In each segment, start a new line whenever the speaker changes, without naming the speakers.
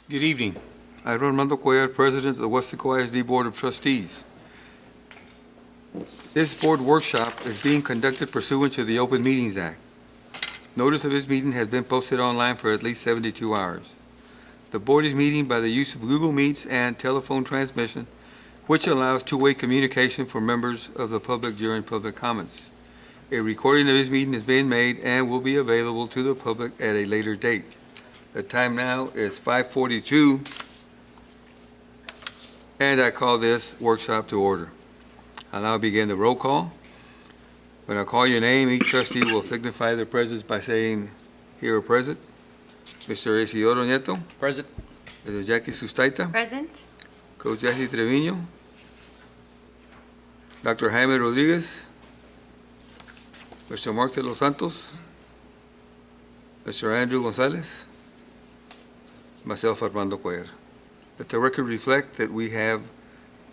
Good evening. I'm Armando Cuellar, President of the Weslaco ISD Board of Trustees. This board workshop is being conducted pursuant to the Open Meetings Act. Notice of this meeting has been posted online for at least 72 hours. The board is meeting by the use of Google Meets and telephone transmission, which allows two-way communication for members of the public during public comments. A recording of this meeting is being made and will be available to the public at a later date. The time now is 5:42, and I call this workshop to order. I'll now begin the roll call. When I call your name, each trustee will signify their presence by saying, "Here or present." Mr. Isidoro Nieto.
Present.
Mrs. Jackie Sustaita.
Present.
Coach Jesse Trevino. Dr. Jaime Rodriguez. Mr. Mark de los Santos. Mr. Andrew Gonzalez. Myself, Armando Cuellar. Let the record reflect that we have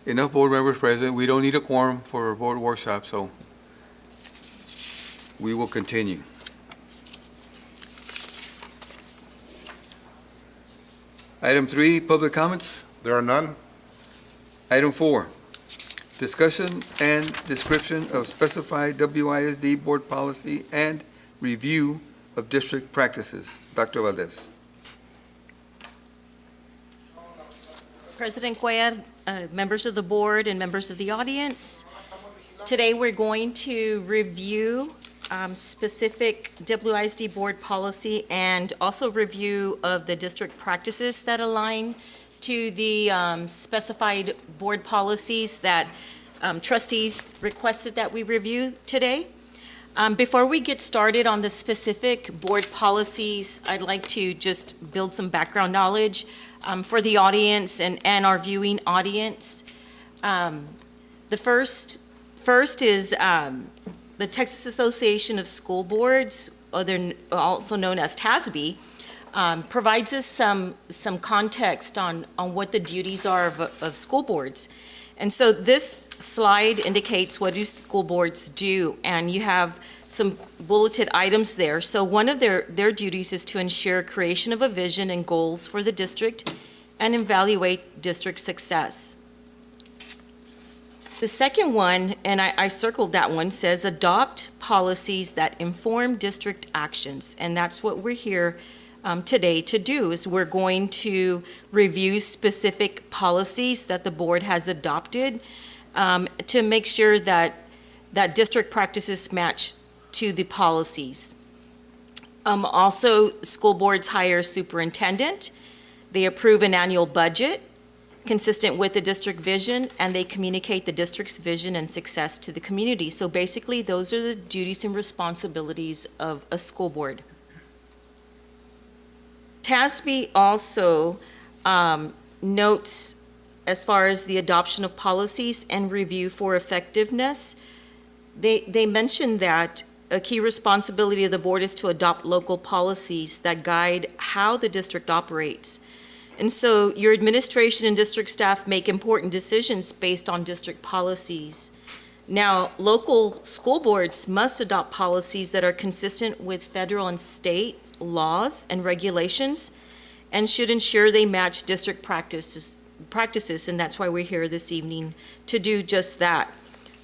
enough board members present. We don't need a quorum for a board workshop, so we will continue. Item 3, public comments.
There are none.
Item 4, discussion and description of specified WISD board policy and review of district practices. Dr. Valdez.
President Cuellar, members of the board, and members of the audience. Today, we're going to review specific WISD board policy and also review of the district practices that align to the specified board policies that trustees requested that we review today. Before we get started on the specific board policies, I'd like to just build some background knowledge for the audience and our viewing audience. The first is the Texas Association of School Boards, also known as TASB, provides us some context on what the duties are of school boards. And so this slide indicates what do school boards do, and you have some bulleted items there. So one of their duties is to ensure creation of a vision and goals for the district and evaluate district success. The second one, and I circled that one, says adopt policies that inform district actions, and that's what we're here today to do, is we're going to review specific policies that the board has adopted to make sure that district practices match to the policies. Also, school boards hire a superintendent. They approve an annual budget consistent with the district vision, and they communicate the district's vision and success to the community. So basically, those are the duties and responsibilities of a school board. TASB also notes, as far as the adoption of policies and review for effectiveness, they mention that a key responsibility of the board is to adopt local policies that guide how the district operates. And so your administration and district staff make important decisions based on district policies. Now, local school boards must adopt policies that are consistent with federal and state laws and regulations and should ensure they match district practices, and that's why we're here this evening to do just that.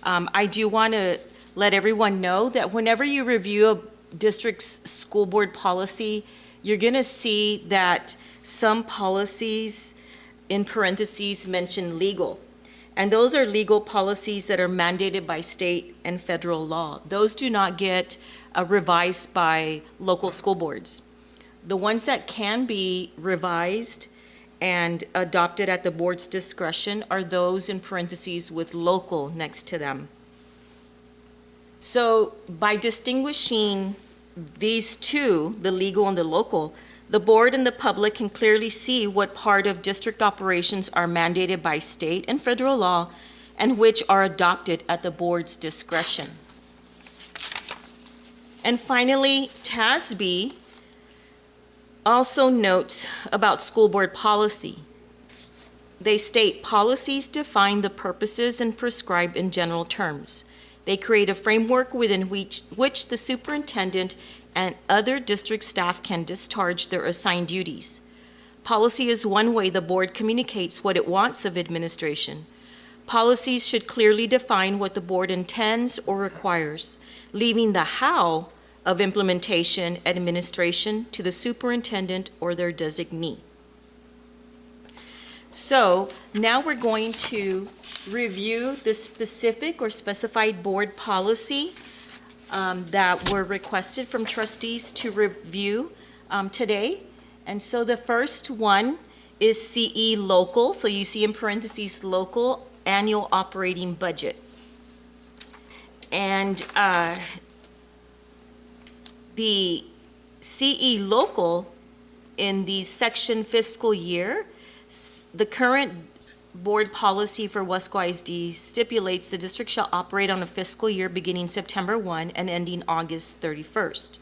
I do want to let everyone know that whenever you review a district's school board policy, you're going to see that some policies in parentheses mention legal. And those are legal policies that are mandated by state and federal law. Those do not get revised by local school boards. The ones that can be revised and adopted at the board's discretion are those in parentheses with local next to them. So by distinguishing these two, the legal and the local, the board and the public can clearly see what part of district operations are mandated by state and federal law and which are adopted at the board's discretion. And finally, TASB also notes about school board policy. They state policies define the purposes and prescribe in general terms. They create a framework within which the superintendent and other district staff can discharge their assigned duties. Policy is one way the board communicates what it wants of administration. Policies should clearly define what the board intends or requires, leaving the how of implementation administration to the superintendent or their designee. So now we're going to review the specific or specified board policy that were requested from trustees to review today. And so the first one is CE local. So you see in parentheses, local annual operating budget. And the CE local in the section fiscal year, the current board policy for Weslaco ISD stipulates the district shall operate on a fiscal year beginning September 1 and ending August 31st.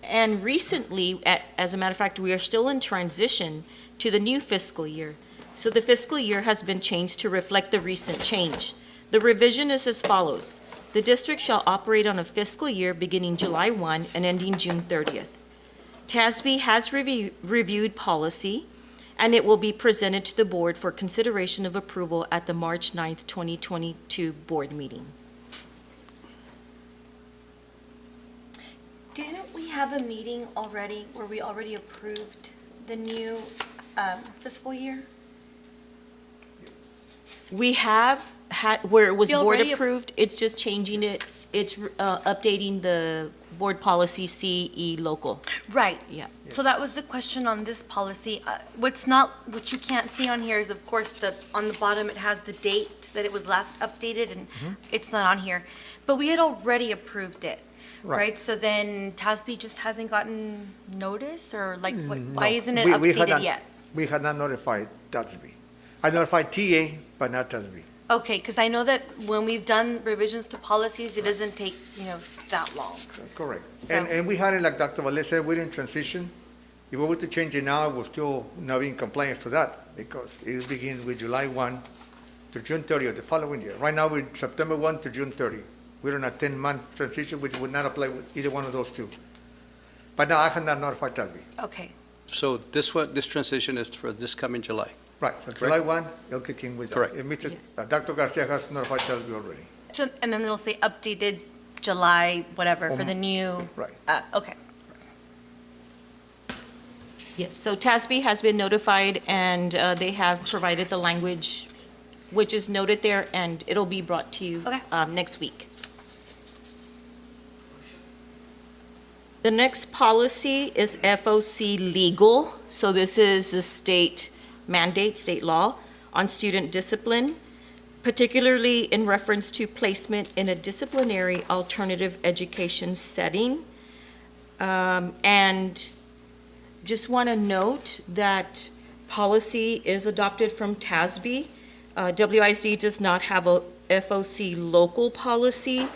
And recently, as a matter of fact, we are still in transition to the new fiscal year. So the fiscal year has been changed to reflect the recent change. The revision is as follows. The district shall operate on a fiscal year beginning July 1 and ending June 30th. TASB has reviewed policy, and it will be presented to the board for consideration of approval at the March 9th, 2022 board meeting.
Didn't we have a meeting already where we already approved the new fiscal year?
We have had, where it was
We
board
already-
approved, it's just changing it, it's updating the board policy CE local.
Right.
Yeah.
So that was the question on this policy. What you can't see on here is, of course, on the bottom, it has the date that it was last updated, and it's not on here. But we had already approved it, right? So then TASB just hasn't gotten notice, or like, why isn't it updated yet?
We had not notified TASB. I notified TA, but not TASB.
Okay, because I know that when we've done revisions to policies, it doesn't take, that long.
Correct.
So-
And we had it, like Dr. Valdez said, we're in transition. If we were to change it now, we'll still not be in compliance to that, because it will begin with July 1 to June 30 of the following year. Right now, we're September 1 to June 30. We're on a 10-month transition, which would not apply with either one of those two. But now I have not notified TASB.
Okay.
So this transition is for this coming July.
Right, so July 1, they'll kick in with that.
Correct.
And Dr. Garcia has notified TASB already.
So, and then it'll say updated July, whatever, for the new.
Right.
Okay.
Yes, so TASB has been notified, and they have provided the language, which is noted there, and it'll be brought to you
Okay.
next week. The next policy is FOC legal. So this is a state mandate, state law on student discipline, particularly in reference to placement in a disciplinary alternative education setting. And just want to note that policy is adopted from TASB. WISD does not have a FOC local policy.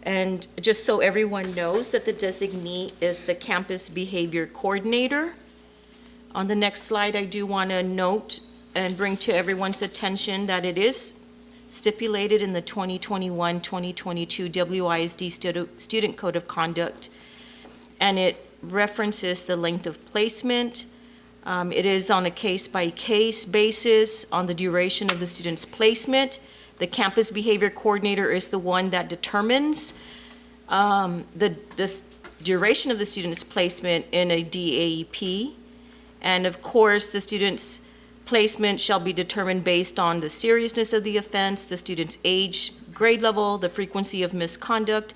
And just so everyone knows that the designee is the campus behavior coordinator. On the next slide, I do want to note and bring to everyone's attention that it is stipulated in the 2021-2022 WISD Student Code of Conduct, and it references the length of placement. It is on a case-by-case basis on the duration of the student's placement. The campus behavior coordinator is the one that determines the duration of the student's placement in a DAEP. And of course, the student's placement shall be determined based on the seriousness of the offense, the student's age, grade level, the frequency of misconduct,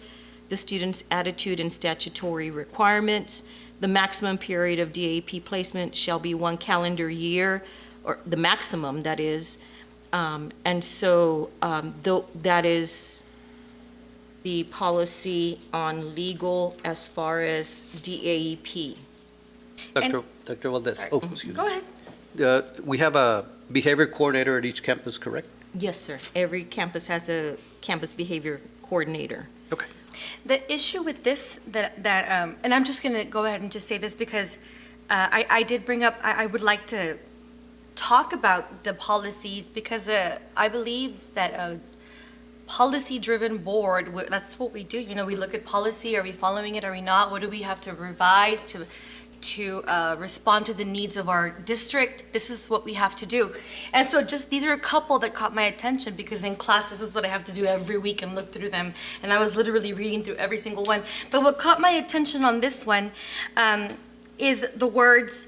the student's attitude and statutory requirements. The maximum period of DAEP placement shall be 1 calendar year, or the maximum, that is. And so that is the policy on legal as far as DAEP.
Dr. Valdez, oh, excuse me.
Go ahead.
We have a behavior coordinator at each campus, correct?
Yes, sir. Every campus has a campus behavior coordinator.
Okay.
The issue with this, and I'm just going to go ahead and just say this because I did bring up, I would like to talk about the policies because I believe that a policy-driven board, that's what we do. We look at policy, are we following it, are we not? What do we have to revise to respond to the needs of our district. This is what we have to do. And so just, these are a couple that caught my attention because in class, this is what I have to do every week and look through them. And I was literally reading through every single one. But what caught my attention on this one is the words,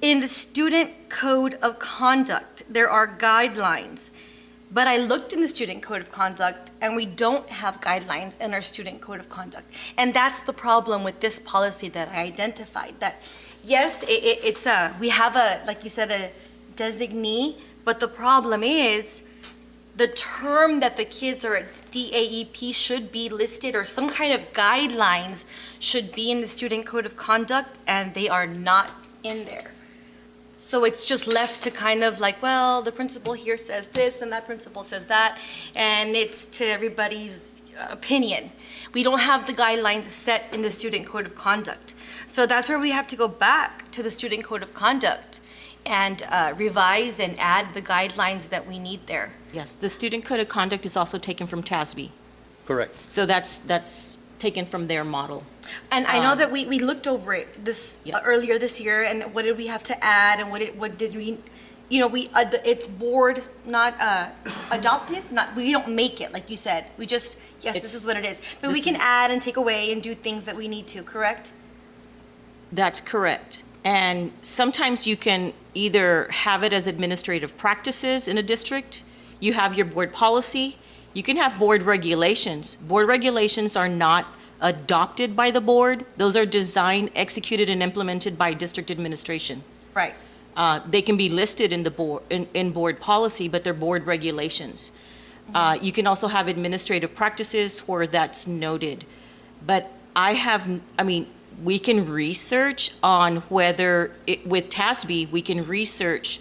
in the student code of conduct, there are guidelines. But I looked in the student code of conduct and we don't have guidelines in our student code of conduct. And that's the problem with this policy that I identified, that yes, we have like you said, a designee, but the problem is the term that the kids are at DAEP should be listed, or some kind of guidelines should be in the student code of conduct, and they are not in there. So it's just left to kind of like, well, the principal here says this and that principal says that, and it's to everybody's opinion. We don't have the guidelines set in the student code of conduct. So that's where we have to go back to the student code of conduct and revise and add the guidelines that we need there.
Yes, the student code of conduct is also taken from TASB.
Correct.
So that's taken from their model.
And I know that we looked over it earlier this year, and what did we have to add, and what did we, it's board not adopted, we don't make it, like you said. We just, yes, this is what it is. But we can add and take away and do things that we need to, correct?
That's correct. And sometimes you can either have it as administrative practices in a district, you have your board policy, you can have board regulations. Board regulations are not adopted by the board. Those are designed, executed, and implemented by district administration.
Right.
They can be listed in the board, in board policy, but they're board regulations. You can also have administrative practices where that's noted. But we can research on whether, with TASB, we can research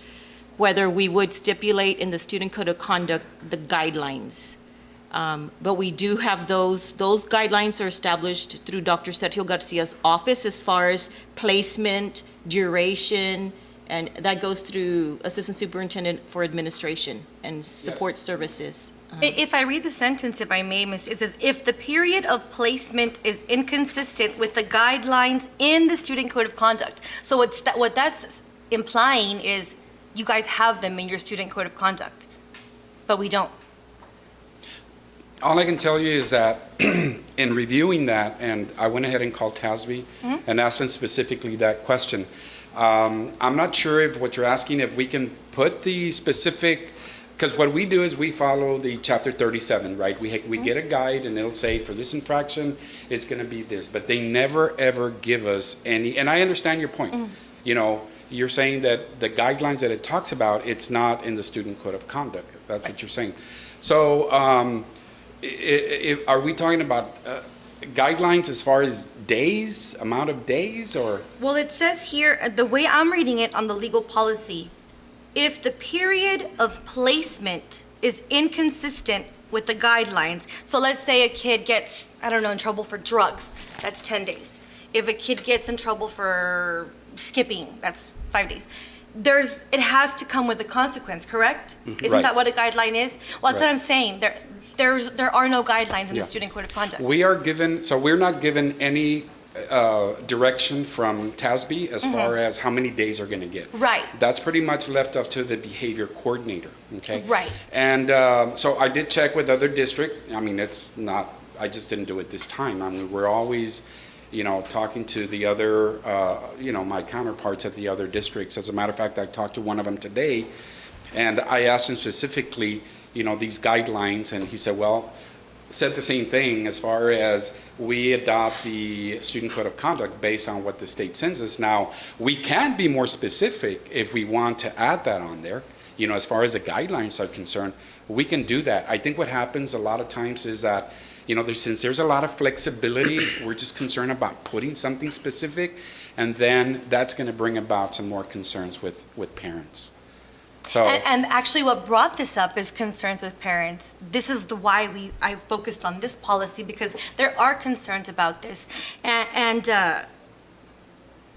whether we would stipulate in the student code of conduct the guidelines. But we do have those guidelines are established through Dr. Sergio Garcia's office as far as placement, duration, and that goes through Assistant Superintendent for Administration and Support Services.
If I read the sentence, if I may, it says, if the period of placement is inconsistent with the guidelines in the student code of conduct. So what that's implying is you guys have them in your student code of conduct, but we don't.
All I can tell you is that in reviewing that, and I went ahead and called TASB and asked them specifically that question. I'm not sure if what you're asking, if we can put the specific, because what we do is we follow the Chapter 37, right? We get a guide and it'll say for this infraction, it's going to be this, but they never ever give us any, and I understand your point. You're saying that the guidelines that it talks about, it's not in the student code of conduct. That's what you're saying. So, are we talking about guidelines as far as days, amount of days, or?
Well, it says here, the way I'm reading it on the legal policy, if the period of placement is inconsistent with the guidelines, so let's say a kid gets, in trouble for drugs, that's 10 days. If a kid gets in trouble for skipping, that's 5 days. It has to come with a consequence, correct? Isn't that what a guideline is? Well, that's what I'm saying. There are no guidelines in the student code of conduct.
We're not given any direction from TASB as far as how many days are going to get.
Right.
That's pretty much left up to the behavior coordinator, okay?
Right.
And so I did check with other districts. I just didn't do it this time. We're always, talking to the other, my counterparts at the other districts. As a matter of fact, I talked to one of them today, and I asked him specifically, these guidelines, and he said the same thing as far as we adopt the student code of conduct based on what the state sends us. Now, we can be more specific if we want to add that on there. As far as the guidelines are concerned, we can do that. I think what happens a lot of times is that, since there's a lot of flexibility, we're just concerned about putting something specific, and then that's going to bring about some more concerns with parents. So,
and actually what brought this up is concerns with parents. This is why I focused on this policy, because there are concerns about this. And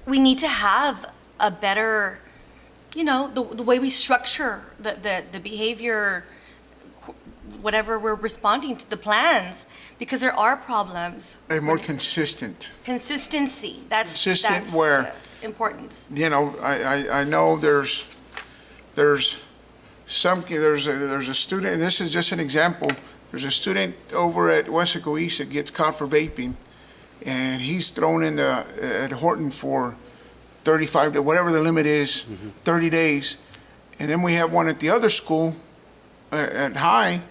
we need to have a better, the way we structure the behavior, whatever we're responding to the plans, because there are problems.
A more consistent.
Consistency, that's
where,
the importance.
you know, I know there's a student, and this is just an example, there's a student over at Weslaco ISD that gets caught for vaping, and he's thrown in at Horton for 35, to whatever the limit is, 30 days. And then we have one at the other school, at High,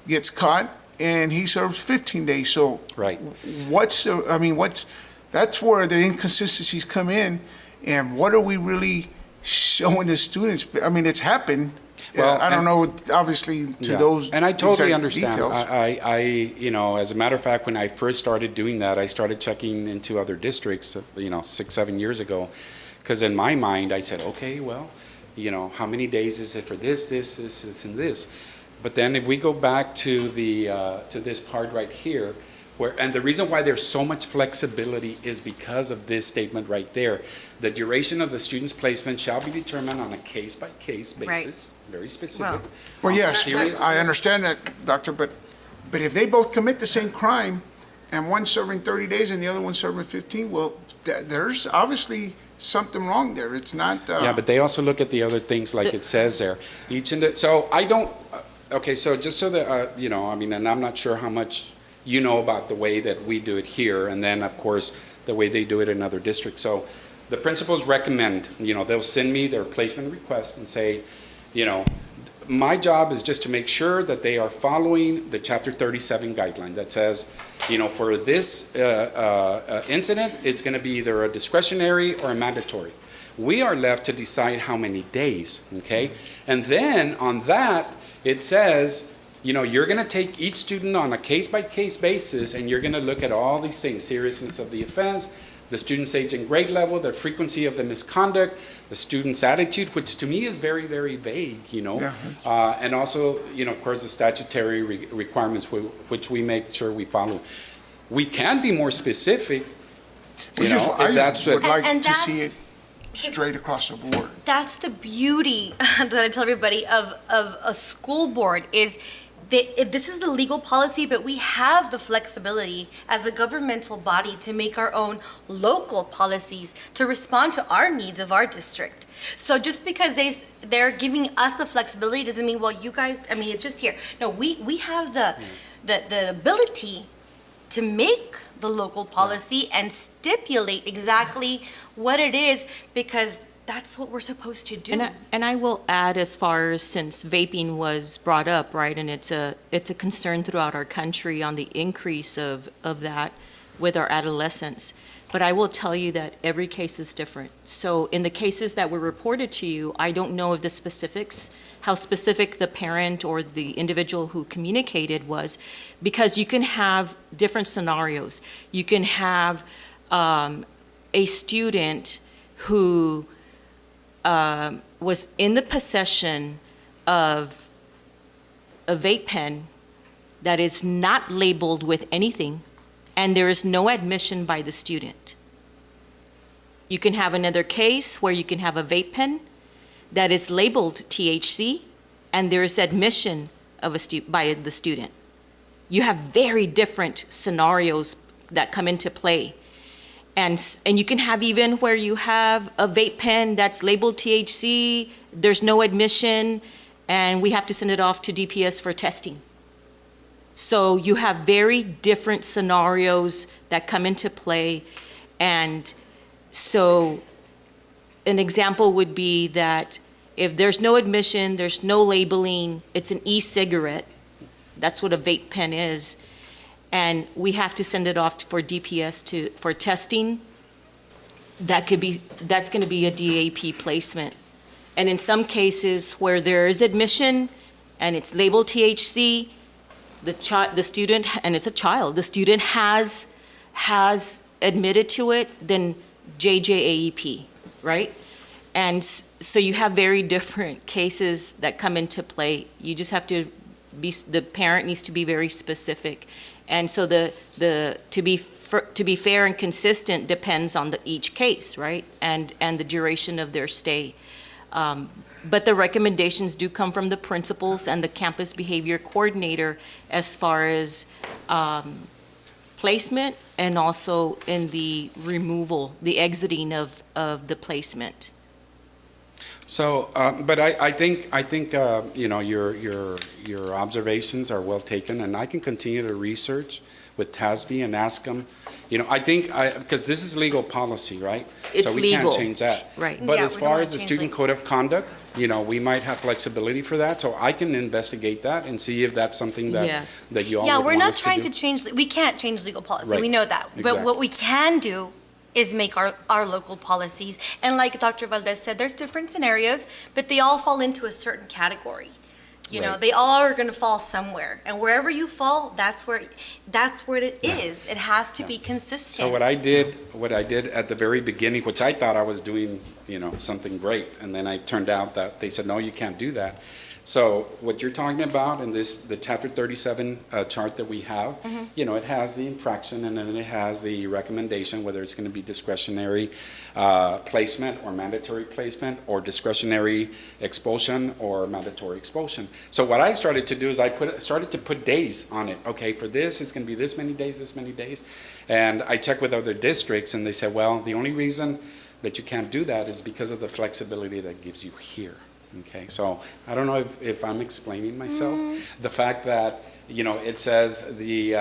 gets caught, and he serves 15 days. So
Right.
that's where the inconsistencies come in, and what are we really showing the students? I mean, it's happened.
Well,
I don't know, obviously, to
Yeah.
those
And I totally
exact
understand.
details.
You know, as a matter of fact, when I first started doing that, I started checking into other districts, 6, 7 years ago. Because in my mind, I said, okay, well, how many days is it for this, and this? But then if we go back to this part right here, and the reason why there's so much flexibility is because of this statement right there. The duration of the student's placement shall be determined on a case-by-case basis, very specific.
Well, yes,
Seriousness.
I understand that, Doctor, but if they both commit the same crime, and one's serving 30 days and the other one's serving 15, well, there's obviously something wrong there. It's not.
Yeah, but they also look at the other things like it says there. So I don't, okay, so just so that, and I'm not sure how much you know about the way that we do it here, and then, of course, the way they do it in other districts. So the principals recommend, they'll send me their placement request and say, my job is just to make sure that they are following the Chapter 37 guideline that says, for this incident, it's going to be either a discretionary or a mandatory. We are left to decide how many days, okay? And then on that, it says, you're going to take each student on a case-by-case basis, and you're going to look at all these things: seriousness of the offense, the student's age and grade level, the frequency of the misconduct, the student's attitude, which to me is very, very vague,
Yeah.
and also, of course, the statutory requirements which we make sure we follow. We can be more specific,
I
if that's
just would
what.
like
And
to see it straight across the board.
That's the beauty that I tell everybody of a school board is that this is the legal policy, but we have the flexibility as a governmental body to make our own local policies to respond to our needs of our district. So just because they're giving us the flexibility doesn't mean, well, you guys, it's just here. No, we have the ability to make the local policy and stipulate exactly what it is, because that's what we're supposed to do.
And I will add, as far as, since vaping was brought up, right, and it's a concern throughout our country on the increase of that with our adolescents. But I will tell you that every case is different. So in the cases that were reported to you, I don't know of the specifics, how specific the parent or the individual who communicated was, because you can have different scenarios. You can have a student who was in the possession of a vape pen that is not labeled with anything, and there is no admission by the student. You can have another case where you can have a vape pen that is labeled THC, and there is admission of by the student. You have very different scenarios that come into play. And you can have even where you have a vape pen that's labeled THC, there's no admission, and we have to send it off to DPS for testing. So you have very different scenarios that come into play. And so an example would be that if there's no admission, there's no labeling, it's an e-cigarette, that's what a vape pen is, and we have to send it off for DPS for testing, that's going to be a DAP placement. And in some cases where there is admission and it's labeled THC, the student, and it's a child, the student has admitted to it, then JJAEP, right? And so you have very different cases that come into play. You just have to the parent needs to be very specific. And so to be fair and consistent depends on each case, right? And the duration of their stay. But the recommendations do come from the principals and the campus behavior coordinator as far as placement and also in the removal, the exiting of the placement.
So, but I think, you know, your observations are well taken, and I can continue to research with TASB and ask them, you know, I think, because this is legal policy, right?
It's
So we
legal.
can't change that.
Right.
But
Yeah,
as
we don't
far
wanna
as the
change
student
legal.
code of conduct, you know, we might have flexibility for that, so I can investigate that and see if that's something that,
Yes.
that you all
Yeah,
would
we're
want
not
us
trying
do.
to change, we can't change legal policy,
Right.
we know that. But
Exactly.
what we can do is make our local policies. And like Dr. Valdez said, there's different scenarios, but they all fall into a certain category. You know,
Right.
they all are gonna fall somewhere. And wherever you fall, that's where it is. It has to be consistent.
So what I did at the very beginning, which I thought I was doing, you know, something great, and then I turned out that they said, no, you can't do that. So what you're talking about in the Chapter 37 chart that we have, you know, it has the infraction and then it has the recommendation, whether it's going to be discretionary placement or mandatory placement or discretionary expulsion or mandatory expulsion. So what I started to do is started to put days on it. Okay, for this, it's going to be this many days. And I checked with other districts and they said, well, the only reason that you can't do that is because of the flexibility that gives you here. Okay, so I don't know if I'm explaining myself. The fact that, you know, it says the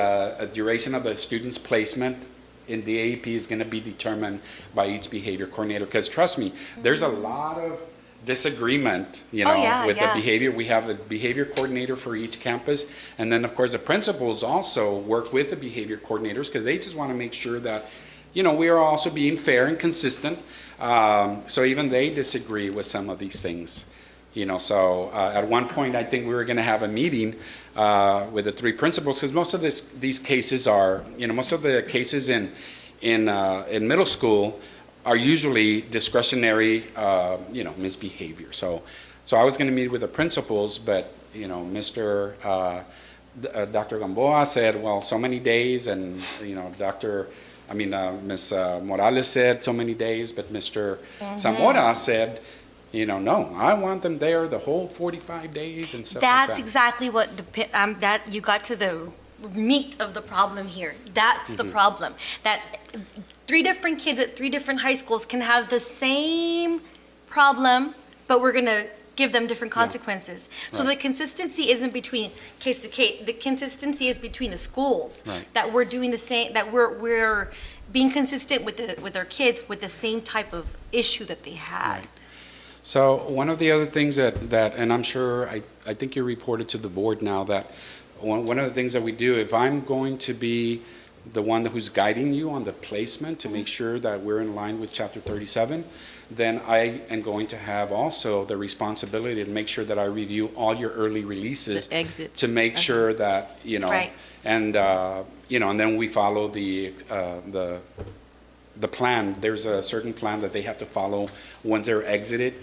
duration of the student's placement in the AEP is going to be determined by each behavior coordinator. Because trust me, there's a lot of disagreement, you know, with the behavior. We have a behavior coordinator for each campus. And then, of course, the principals also work with the behavior coordinators because they just want to make sure that, you know, we are also being fair and consistent. So even they disagree with some of these things. You know, so at one point, I think we were going to have a meeting with the three principals because most of these cases are, you know, most of the cases in middle school are usually discretionary, you know, misbehavior. So I was going to meet with the principals, but you know, Dr. Gamboa said, well, so many days, and you know, Ms. Morales said so many days, but Mr. Zamora said, you know, no, I want them there the whole 45 days and stuff like that.
That's exactly what that you got to the meat of the problem here. That's the problem. That 3 different kids at 3 different high schools can have the same problem, but we're gonna give them different consequences. So the consistency isn't between case to case. The consistency is between the schools.
Right.
That we're doing the same. That we're being consistent with our kids with the same type of issue that they had.
Right. So one of the other things that and I'm sure, I think you reported to the board now that one of the things that we do, if I'm going to be the one who's guiding you on the placement to make sure that we're in line with Chapter 37, then I am going to have also the responsibility to make sure that I review all your early releases
The exits.
to make sure that, you know,
Right.
and, you know, and then we follow the plan. There's a certain plan that they have to follow once they're exited.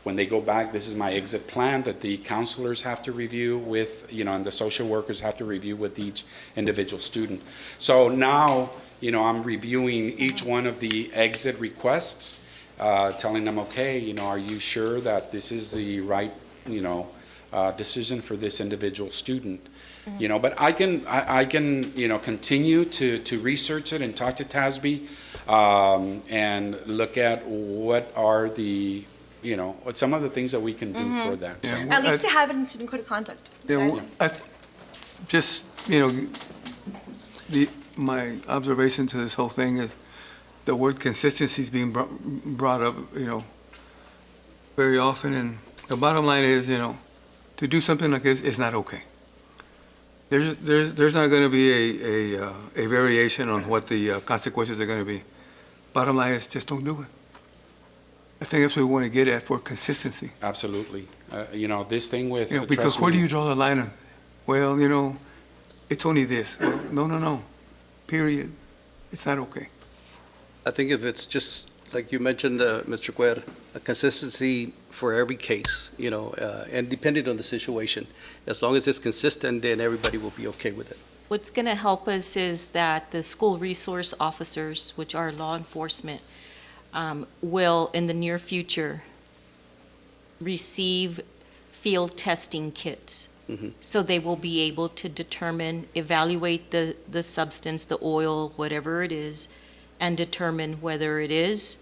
When they go back, this is my exit plan that the counselors have to review with, you know, and the social workers have to review with each individual student. So now, you know, I'm reviewing each one of the exit requests, telling them, okay, you know, are you sure that this is the right, you know, decision for this individual student? You know, but I can, you know, continue to research it and talk to TASB, and look at what are the, you know, what some of the things that we can do for that. So,
Yeah.
At least to have it in student code of conduct.
Just, you know, my observation to this whole thing is the word consistency is being brought up, you know, very often, and the bottom line is, you know, to do something like this is not okay. There's not going to be a variation on what the consequences are going to be. Bottom line is just don't do it. I think that's what we want to get at for consistency.
absolutely. You know, this thing with.
You know, because
trust
where do
me,
you draw the line? Well, you know, it's only this. Well, no. Period. It's not okay.
I think if it's just, like you mentioned, Mr. Cuer, a consistency for every case, you know, and depending on the situation, as long as it's consistent, then everybody will be okay with it.
What's going to help us is that the school resource officers, which are law enforcement, will in the near future receive field testing kits.
Mhm.
So they will be able to determine, evaluate the substance, the oil, whatever it is, and determine whether it is,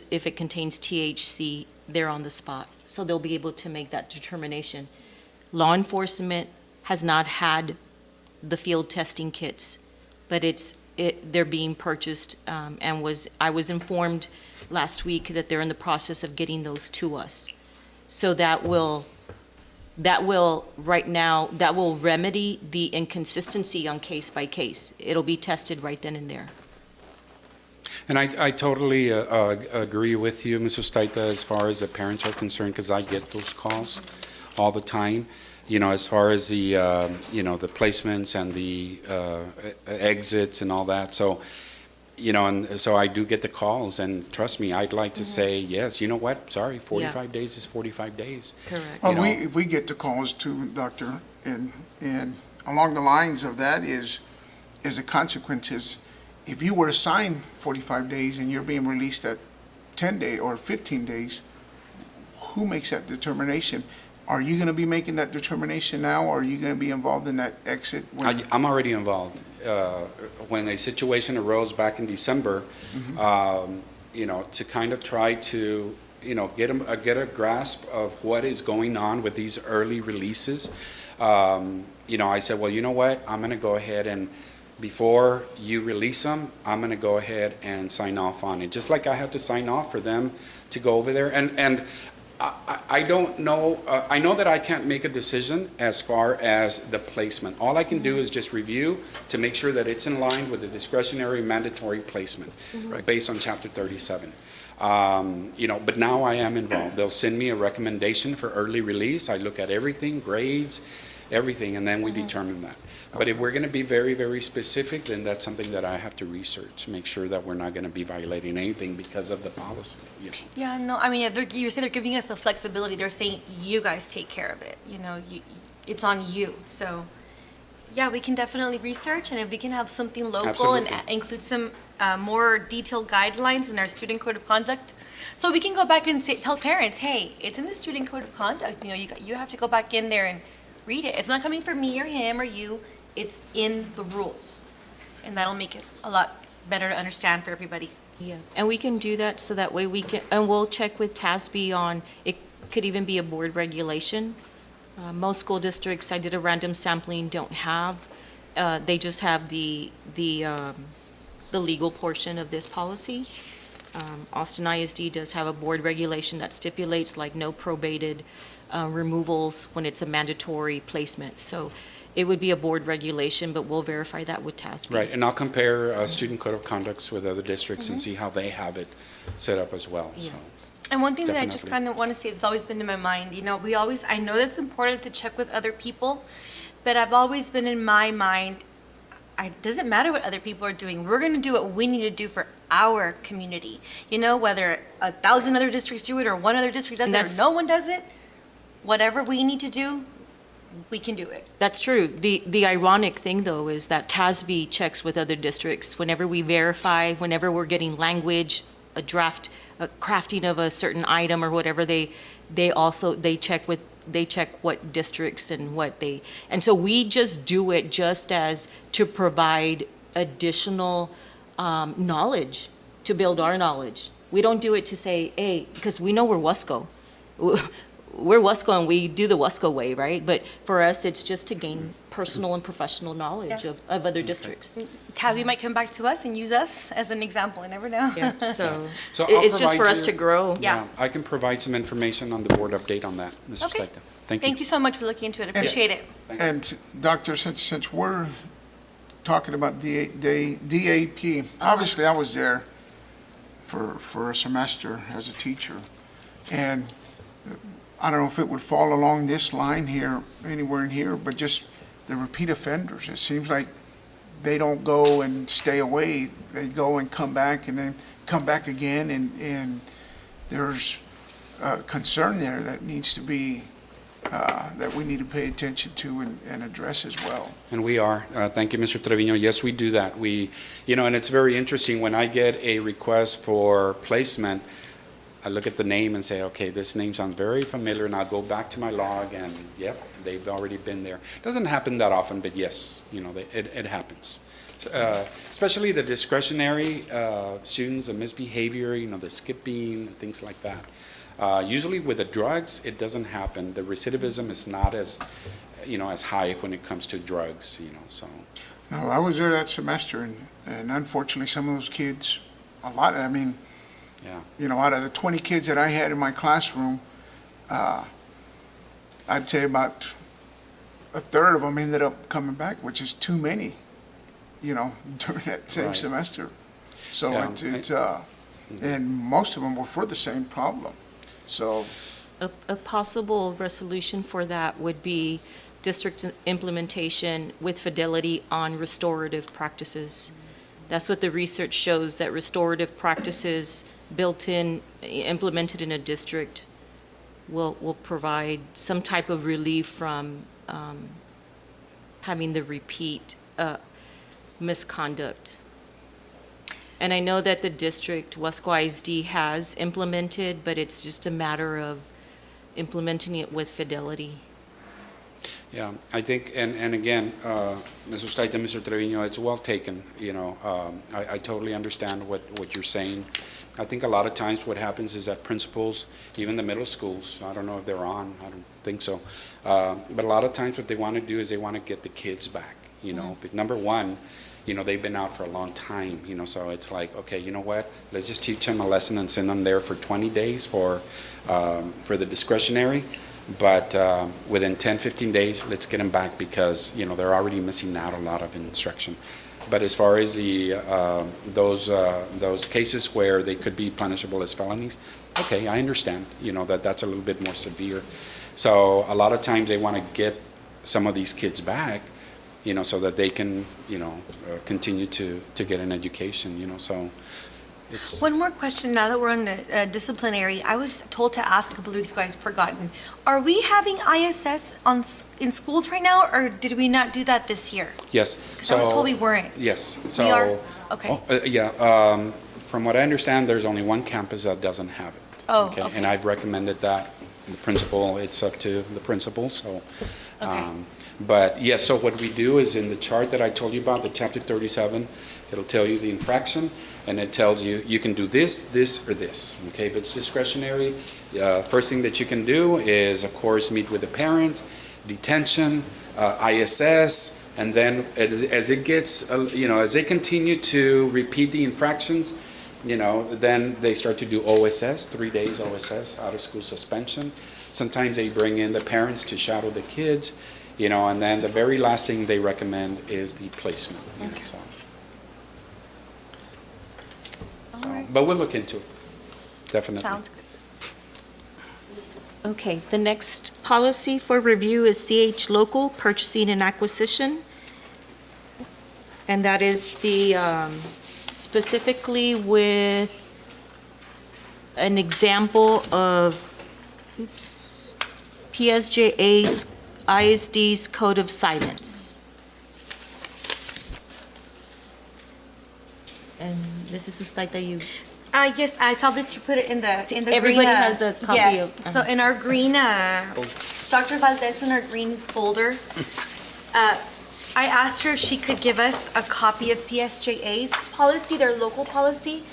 if it contains THC, there on the spot. So they'll be able to make that determination. Law enforcement has not had the field testing kits, but they're being purchased, and I was informed last week that they're in the process of getting those to us. So that will remedy the inconsistency on case by case. It'll be tested right then and there.
And I totally agree with you, Mr. Staita, as far as the parents are concerned, because I get those calls all the time. As far as the, the placements and the exits and all that. So, and so I do get the calls, and trust me, I'd like to say, yes, you know what? Sorry, 45 days is 45 days.
Correct.
Well, we get the calls too, Doctor, and along the lines of that is the consequences. If you were assigned 45 days and you're being released at 10 days or 15 days, who makes that determination? Are you going to be making that determination now, or are you going to be involved in that exit?
I'm already involved. When a situation arose back in December, to kind of try to, get a grasp of what is going on with these early releases, I said, well, you know what? I'm going to go ahead and, before you release them, I'm going to go ahead and sign off on it. Just like I have to sign off for them to go over there. And I don't know, I know that I can't make a decision as far as the placement. All I can do is just review to make sure that it's in line with the discretionary mandatory placement, based on Chapter 37. But now I am involved. They'll send me a recommendation for early release. I look at everything, grades, everything, and then we determine that. But if we're going to be very, very specific, then that's something that I have to research, make sure that we're not going to be violating anything because of the policy.
Yeah, no, I mean, you say they're giving us the flexibility, they're saying, you guys take care of it, it's on you, so, yeah, we can definitely research, and if we can have something local and
Absolutely.
include some more detailed guidelines in our student code of conduct, so we can go back and tell parents, hey, it's in the student code of conduct, you have to go back in there and read it, it's not coming from me or him or you, it's in the rules, and that'll make it a lot better to understand for everybody.
Yeah, and we can do that so that way and we'll check with TASB on, it could even be a board regulation. Most school districts, I did a random sampling, don't have, they just have the legal portion of this policy. Austin ISD does have a board regulation that stipulates like no probated removals when it's a mandatory placement. So it would be a board regulation, but we'll verify that with TASB.
Right, and I'll compare student code of conducts with other districts and see how they have it set up as well, so.
And one thing that I just
Definitely.
kind of want to say that's always been in my mind, I know that's important to check with other people, but I've always been in my mind, it doesn't matter what other people are doing, we're going to do what we need to do for our community. Whether 1,000 other districts do it or one other district does it or no one does it, whatever we need to do, we can do it.
That's true. The ironic thing, though, is that TASB checks with other districts. Whenever we verify, whenever we're getting language, a draft, a crafting of a certain item or whatever, they check what districts and so we just do it just as to provide additional knowledge, to build our knowledge. We don't do it to say, hey, because we know we're WESCO. We're WESCO and we do the WESCO way, right? But for us, it's just to gain personal and professional knowledge of other districts.
TASB might come back to us and use us as an example, I never know.
Yeah, so
So I'll
it's just for
provide
us to grow.
Yeah.
I can provide some information on the board update on that, Mr.
Okay.
Staita. Thank you.
Thank you so much for looking into it, appreciate it.
And Doctor, since we're talking about DAP, obviously I was there for a semester as a teacher, and I don't know if it would fall along this line here, anywhere in here, but just the repeat offenders. It seems like they don't go and stay away. They go and come back and then come back again, and there's a concern there that needs to be, that we need to pay attention to and address as well.
And we are. Thank you, Mr. Trevino. Yes, we do that. And it's very interesting when I get a request for placement, I look at the name and say, okay, this name sounds very familiar, and I'll go back to my log, and yep, they've already been there. Doesn't happen that often, but yes, it happens. Especially the discretionary students, the misbehavior, the skipping, and things like that. Usually with the drugs, it doesn't happen. The recidivism is not as high when it comes to drugs, so.
No, I was there that semester, and unfortunately, some of those kids, a lot, I mean,
Yeah.
out of the 20 kids that I had in my classroom, I'd say about a third of them ended up coming back, which is too many, during that same
Right.
semester. So
Yeah,
and most of them were for the same problem. So,
A possible resolution for that would be district implementation with fidelity on restorative practices. That's what the research shows, that restorative practices built in, implemented in a district will provide some type of relief from having the repeat misconduct. And I know that the district, Weslaco ISD, has implemented, but it's just a matter of implementing it with fidelity.
Yeah, I think, and again, Ms. Ustaita, Mr. Trevino, it's well taken, I totally understand what you're saying. I think a lot of times what happens is that principals, even the middle schools, I don't know if they're on, I don't think so, but a lot of times what they want to do is they want to get the kids back, But number one, they've been out for a long time, so it's like, okay, you know what? Let's just teach them a lesson and send them there for 20 days for the discretionary. But within 10, 15 days, let's get them back because, they're already missing out a lot of instruction. But as far as those cases where they could be punishable as felonies, okay, I understand, that's a little bit more severe. So a lot of times they want to get some of these kids back, so that they can, continue to get an education, so it's.
One more question now that we're on the disciplinary. I was told to ask a couple of weeks ago, I've forgotten. Are we having ISS in schools right now, or did we not do that this year?
Yes.
Because I was told we weren't.
Yes, so.
We are? Okay.
From what I understand, there's only one campus that doesn't have it.
Oh,
Okay,
okay.
and I've recommended that, the principal, it's up to the principal, so.
Okay.
But yes, so what we do is in the chart that I told you about, the chapter 37, it'll tell you the infraction, and it tells you, you can do this, this, or this, okay? If it's discretionary, first thing that you can do is, of course, meet with the parents, detention, ISS, and then as it gets, as they continue to repeat the infractions, then they start to do OSS, 3 days OSS, out of school suspension. Sometimes they bring in the parents to shadow the kids, and then the very last thing they recommend is the placement.
Okay. All right.
But we'll look into it, definitely.
Sounds good.
Okay, the next policy for review is CH Local Purchasing and Acquisition. And that is the, specifically with an example of, PSJA's ISD's Code of Silence. And Mrs. Ustaita, you,
Yes, I saw that you put it in the
Everybody
green,
has a copy
yes.
of-
So in our green, Dr. Valdez, in our green folder, I asked her if she could give us a copy of PSJA's policy, their local policy,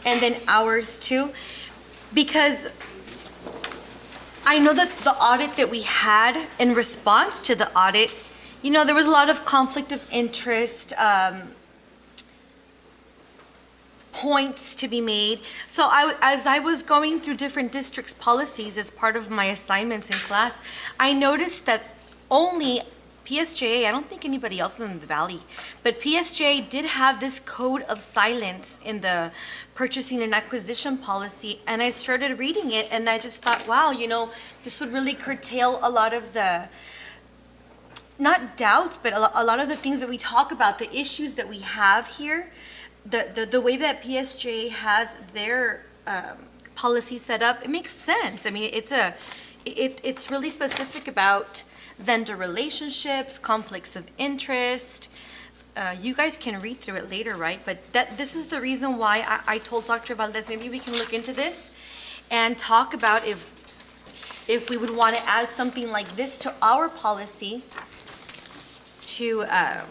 and then ours too, because I know that the audit that we had in response to the audit, there was a lot of conflict of interest, points to be made. So as I was going through different districts' policies as part of my assignments in class, I noticed that only PSJA, I don't think anybody else in the Valley, but PSJA did have this code of silence in the purchasing and acquisition policy, and I started reading it, and I just thought, wow, this would really curtail a lot of the, not doubts, but a lot of the things that we talk about, the issues that we have here, the way that PSJA has their policy set up, it makes sense. I mean, it's really specific about vendor relationships, conflicts of interest. You guys can read through it later, right? But this is the reason why I told Dr. Valdez, maybe we can look into this and talk about if we would want to add something like this to our policy to, like a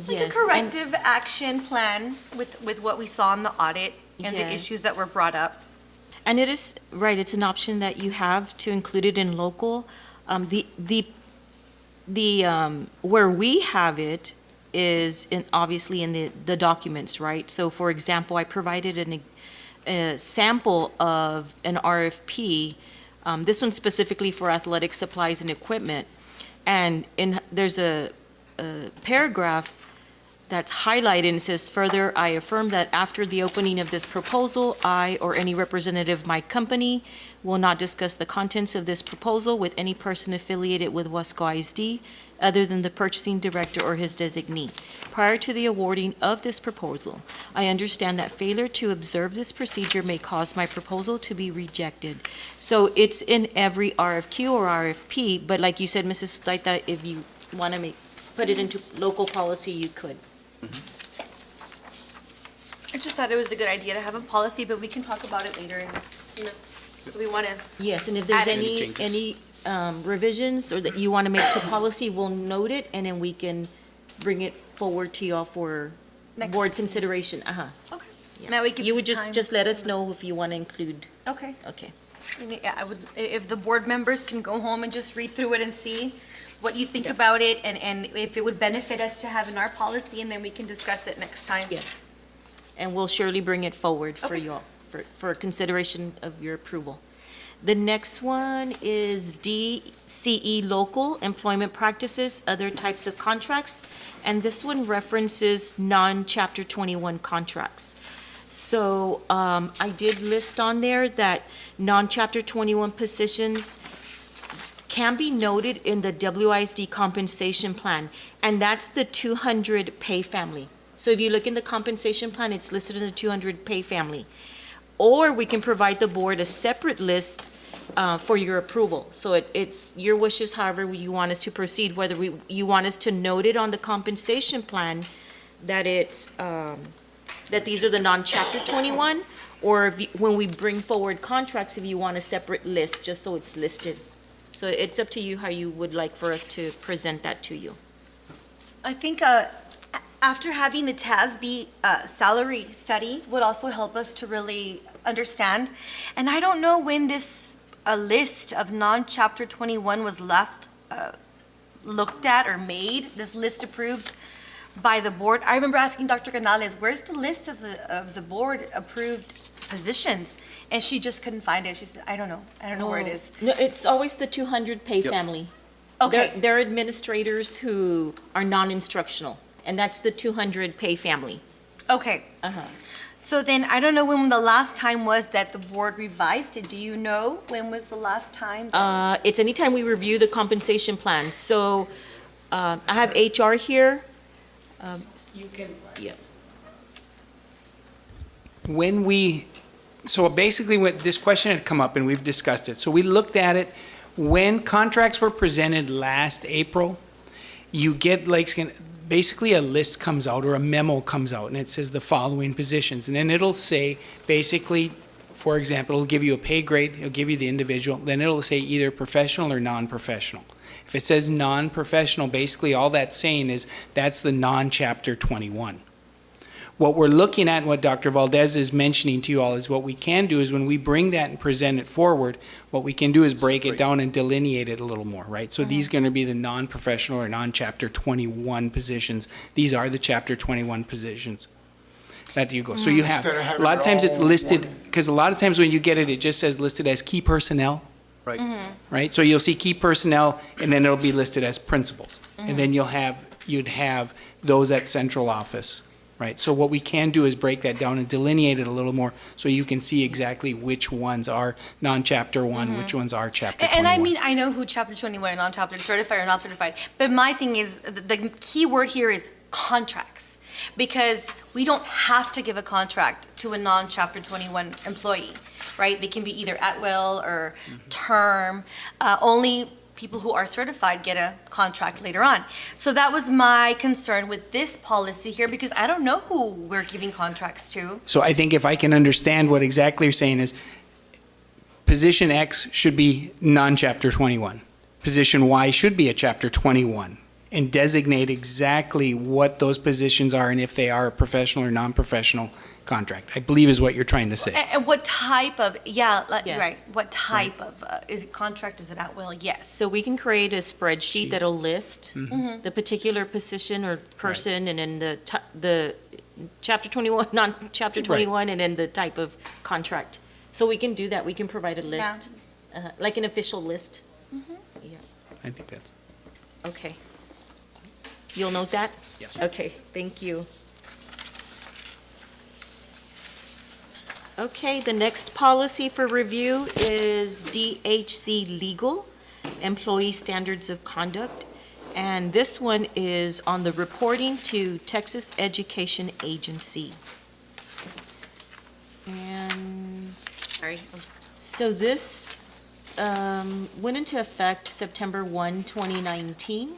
Yes,
corrective action plan with what we saw in the audit and the
Yes.
issues that were brought up.
And it is, right, it's an option that you have to include it in local. Where we have it is obviously in the documents, right? So for example, I provided a sample of an RFP, this one specifically for athletic supplies and equipment. And there's a paragraph that's highlighted and says, further, I affirm that after the opening of this proposal, I or any representative of my company will not discuss the contents of this proposal with any person affiliated with Weslaco ISD other than the purchasing director or his designee. Prior to the awarding of this proposal, I understand that failure to observe this procedure may cause my proposal to be rejected. So it's in every RFQ or RFP, but like you said, Mrs. Staita, if you want to put it into local policy, you could.
I just thought it was a good idea to have a policy, but we can talk about it later and, if we want to.
Yes, and if there's
Add
any revisions or that you want to make to policy, we'll note it, and then we can bring it forward to y'all for
Next.
board consideration.
Okay.
Yeah.
Now we can.
You would just let us know if you want to include,
Okay.
okay.
Yeah, I would, if the board members can go home and just read through it and see what you think
Yeah.
about it, and if it would benefit us to have in our policy, and then we can discuss it next time.
Yes. And we'll surely bring it forward for
Okay.
y'all, for consideration of your approval. The next one is DCE Local Employment Practices, Other Types of Contracts, and this one references non-Chapter 21 contracts. So I did list on there that non-Chapter 21 positions can be noted in the WISD compensation plan, and that's the 200 pay family. So if you look in the compensation plan, it's listed in the 200 pay family. Or we can provide the board a separate list for your approval. So it's your wishes, however you want us to proceed, whether you want us to note it on the compensation plan that it's, that these are the non-Chapter 21, or when we bring forward contracts, if you want a separate list, just so it's listed. So it's up to you how you would like for us to present that to you.
I think, after having the TASB salary study would also help us to really understand. And I don't know when this list of non-Chapter 21 was last looked at or made, this list approved by the board. I remember asking Dr. Canales, where's the list of the board approved positions? And she just couldn't find it. She said, I don't know where it is.
No, it's always the 200 pay
Yep.
family.
Okay,
They're administrators who are non-instructional, and that's the 200 pay family.
okay.
Uh-huh.
So then, I don't know when the last time was that the board revised it. Do you know when was the last time?
It's anytime we review the compensation plan. So I have HR here.
You can.
Yeah.
So basically, when this question had come up and we've discussed it, so we looked at it, when contracts were presented last April, you get basically a list comes out or a memo comes out and it says the following positions. And then it'll say, basically, for example, it'll give you a pay grade, it'll give you the individual, then it'll say either professional or non-professional. If it says non-professional, basically all that's saying is that's the non-Chapter 21. What we're looking at and what Dr. Valdez is mentioning to you all is what we can do is when we bring that and present it forward, what we can do is break it down and delineate it a little more, right? So these are going to be the non-professional or non-Chapter 21 positions. These are the Chapter 21 positions that you go. So you have,
Instead of having
a lot of
it
times it's
all
listed,
one.
because a lot of times when you get it, it just says listed as key personnel.
Right.
Right? So you'll see key personnel, and then it'll be listed as principals. And then you'd have those at central office, right? So what we can do is break that down and delineate it a little more, so you can see exactly which ones are non-Chapter 1, which ones are Chapter 21.
And I mean, I know who Chapter 21 and non-chapter, certified or not certified, but my thing is, the key word here is contracts, because we don't have to give a contract to a non-Chapter 21 employee, right? They can be either at will or term. Only people who are certified get a contract later on. So that was my concern with this policy here, because I don't know who we're giving contracts to.
So I think if I can understand what exactly you're saying is, position X should be non-Chapter 21. Position Y should be a Chapter 21, and designate exactly what those positions are and if they are a professional or non-professional contract, I believe is what you're trying to say.
And what type of,
Yes.
right, what type of, is it contract, is it at will? Yes.
So we can create a spreadsheet
Sheet.
that'll list
Mhm.
the particular position or person, and then the Chapter 21, non-Chapter
Right.
21, and then the type of contract. So we can do that, we can provide a list, like an official list.
I think that's,
Okay. You'll note that?
Yes.
Okay, thank you. Okay, the next policy for review is DHC Legal, Employee Standards of Conduct. And this one is on the reporting to Texas Education Agency. And
Sorry.
so this went into effect September 1, 2019,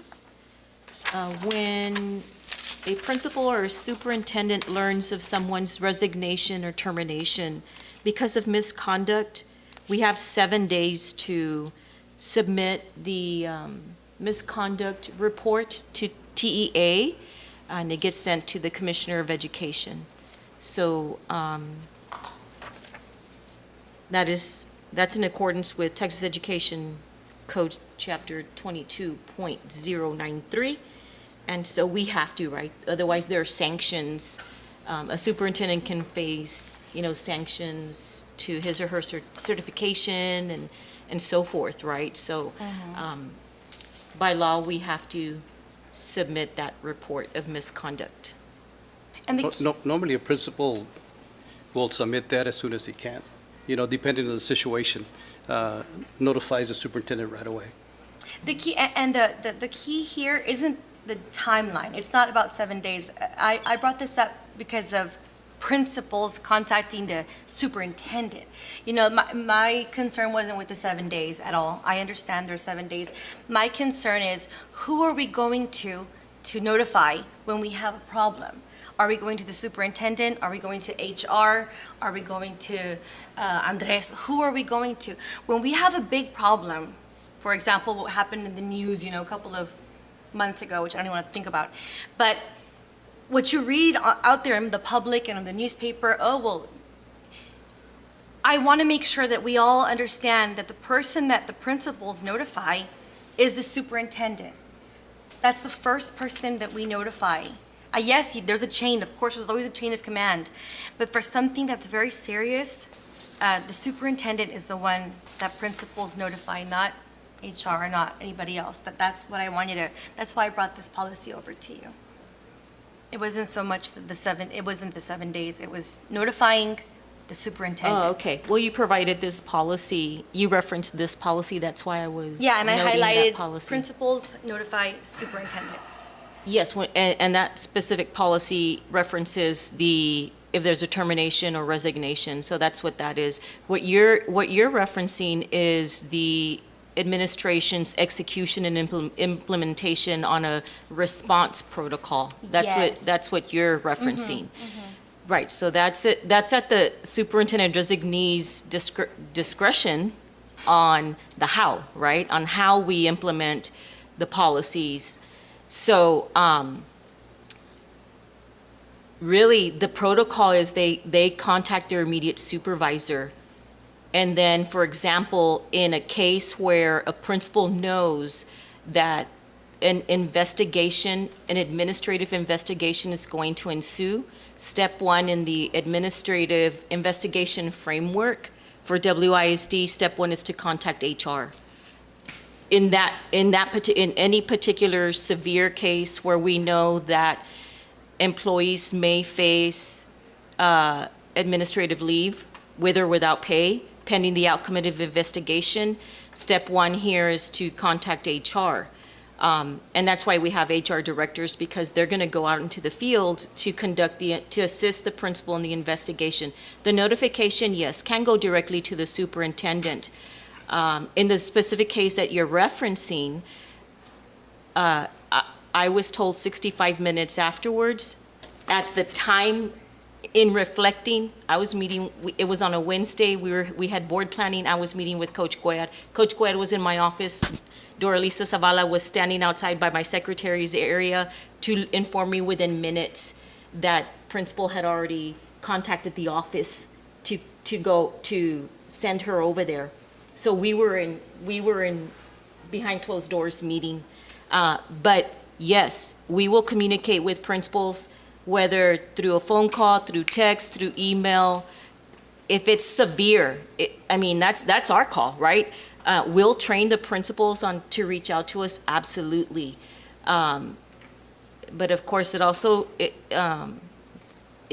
when a principal or a superintendent learns of someone's resignation or termination because of misconduct. We have 7 days to submit the misconduct report to TEA, and it gets sent to the Commissioner of Education. So that's in accordance with Texas Education Code Chapter 22.093. And so we have to, right? Otherwise, there are sanctions. A superintendent can face, sanctions to his or her certification and so forth, right? So by law, we have to submit that report of misconduct.
And the,
Normally, a principal will submit that as soon as he can, depending on the situation, notifies the superintendent right away.
the key, and the key here isn't the timeline. It's not about 7 days. I brought this up because of principals contacting the superintendent. My concern wasn't with the 7 days at all. I understand there's 7 days. My concern is, who are we going to notify when we have a problem? Are we going to the superintendent? Are we going to HR? Are we going to Andres? Who are we going to? When we have a big problem, for example, what happened in the news, a couple of months ago, which I don't even want to think about, but what you read out there in the public and in the newspaper, I want to make sure that we all understand that the person that the principals notify is the superintendent. That's the first person that we notify. Yes, there's a chain, of course, there's always a chain of command, but for something that's very serious, the superintendent is the one that principals notify, not HR, not anybody else. That's what I want you to, that's why I brought this policy over to you. It wasn't so much it wasn't the 7 days, it was notifying the superintendent.
Oh, okay. Well, you provided this policy, you referenced this policy, that's why I was
Yeah, and I
noting that
highlighted
policy.
principals notify superintendents.
Yes, and that specific policy references if there's a termination or resignation, so that's what that is. What you're referencing is the administration's execution and implementation on a response protocol.
Yes.
That's what you're referencing. Right, so that's it. That's at the superintendent designee's discretion on the how, right? On how we implement the policies. So, really, the protocol is they contact their immediate supervisor. And then, for example, in a case where a principal knows that an administrative investigation is going to ensue, step 1 in the administrative investigation framework for WISD, step 1 is to contact HR. In any particular severe case where we know that employees may face administrative leave with or without pay, pending the outcome of the investigation, step 1 here is to contact HR. And that's why we have HR directors, because they're going to go out into the field to to assist the principal in the investigation. The notification, yes, can go directly to the superintendent. In the specific case that you're referencing, I was told 65 minutes afterwards. At the time in reflecting, I was meeting, it was on a Wednesday, we had board planning, I was meeting with Coach Cuellar. Coach Cuellar was in my office. Doralisa Zavala was standing outside by my secretary's area to inform me within minutes that principal had already contacted the office to send her over there. So we were in behind closed doors meeting. But yes, we will communicate with principals, whether through a phone call, through text, through email. If it's severe, that's our call, right? We'll train the principals to reach out to us, absolutely. But of course, it also, it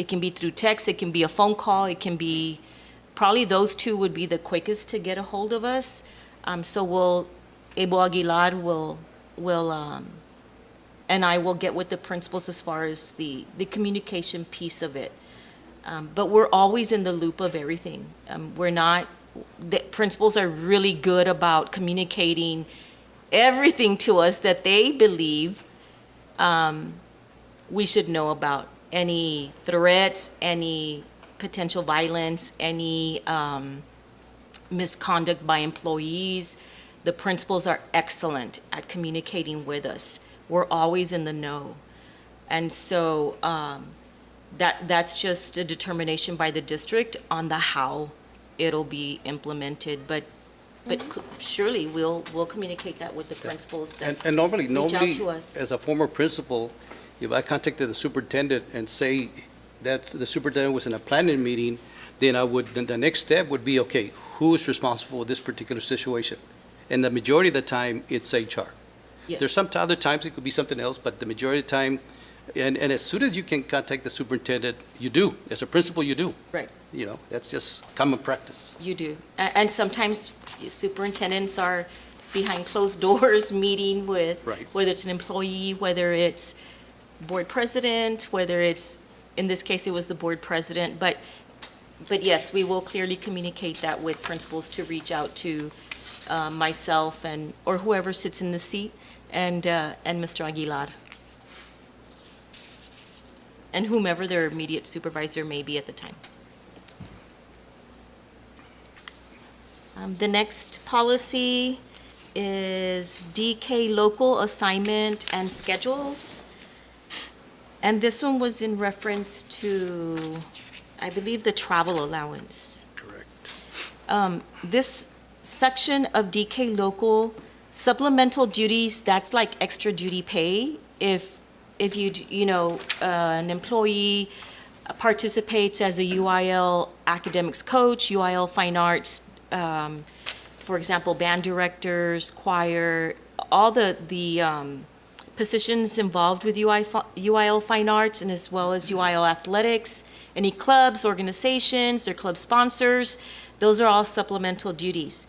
can be through text, it can be a phone call, it can be, probably those two would be the quickest to get a hold of us. So Abo Aguilar will, and I will get with the principals as far as the communication piece of it. But we're always in the loop of everything. The principals are really good about communicating everything to us that they believe we should know about. Any threats, any potential violence, any misconduct by employees. The principals are excellent at communicating with us. We're always in the know. And so that's just a determination by the district on the how it'll be implemented. But surely we'll communicate that with the principals that
And normally,
reach out to us.
as a former principal, if I contacted the superintendent and say that the superintendent was in a planning meeting, then then the next step would be, okay, who is responsible for this particular situation? And the majority of the time, it's HR.
Yes.
There's some other times it could be something else, but the majority of the time, and as soon as you can contact the superintendent, you do. As a principal, you do.
Right.
That's just common practice.
You do. And sometimes superintendents are behind closed doors meeting with,
Right.
whether it's an employee, whether it's board president, whether it's, in this case, it was the board president. But yes, we will clearly communicate that with principals to reach out to myself or whoever sits in the seat and Mr. Aguilar. And whomever their immediate supervisor may be at the time. The next policy is DK local assignment and schedules. And this one was in reference to, I believe, the travel allowance.
Correct.
This section of DK local supplemental duties, that's like extra duty pay. If an employee participates as a UIL academics coach, UIL fine arts, for example, band directors, choir, all the positions involved with UIL fine arts and as well as UIL athletics, any clubs, organizations, their club sponsors, those are all supplemental duties.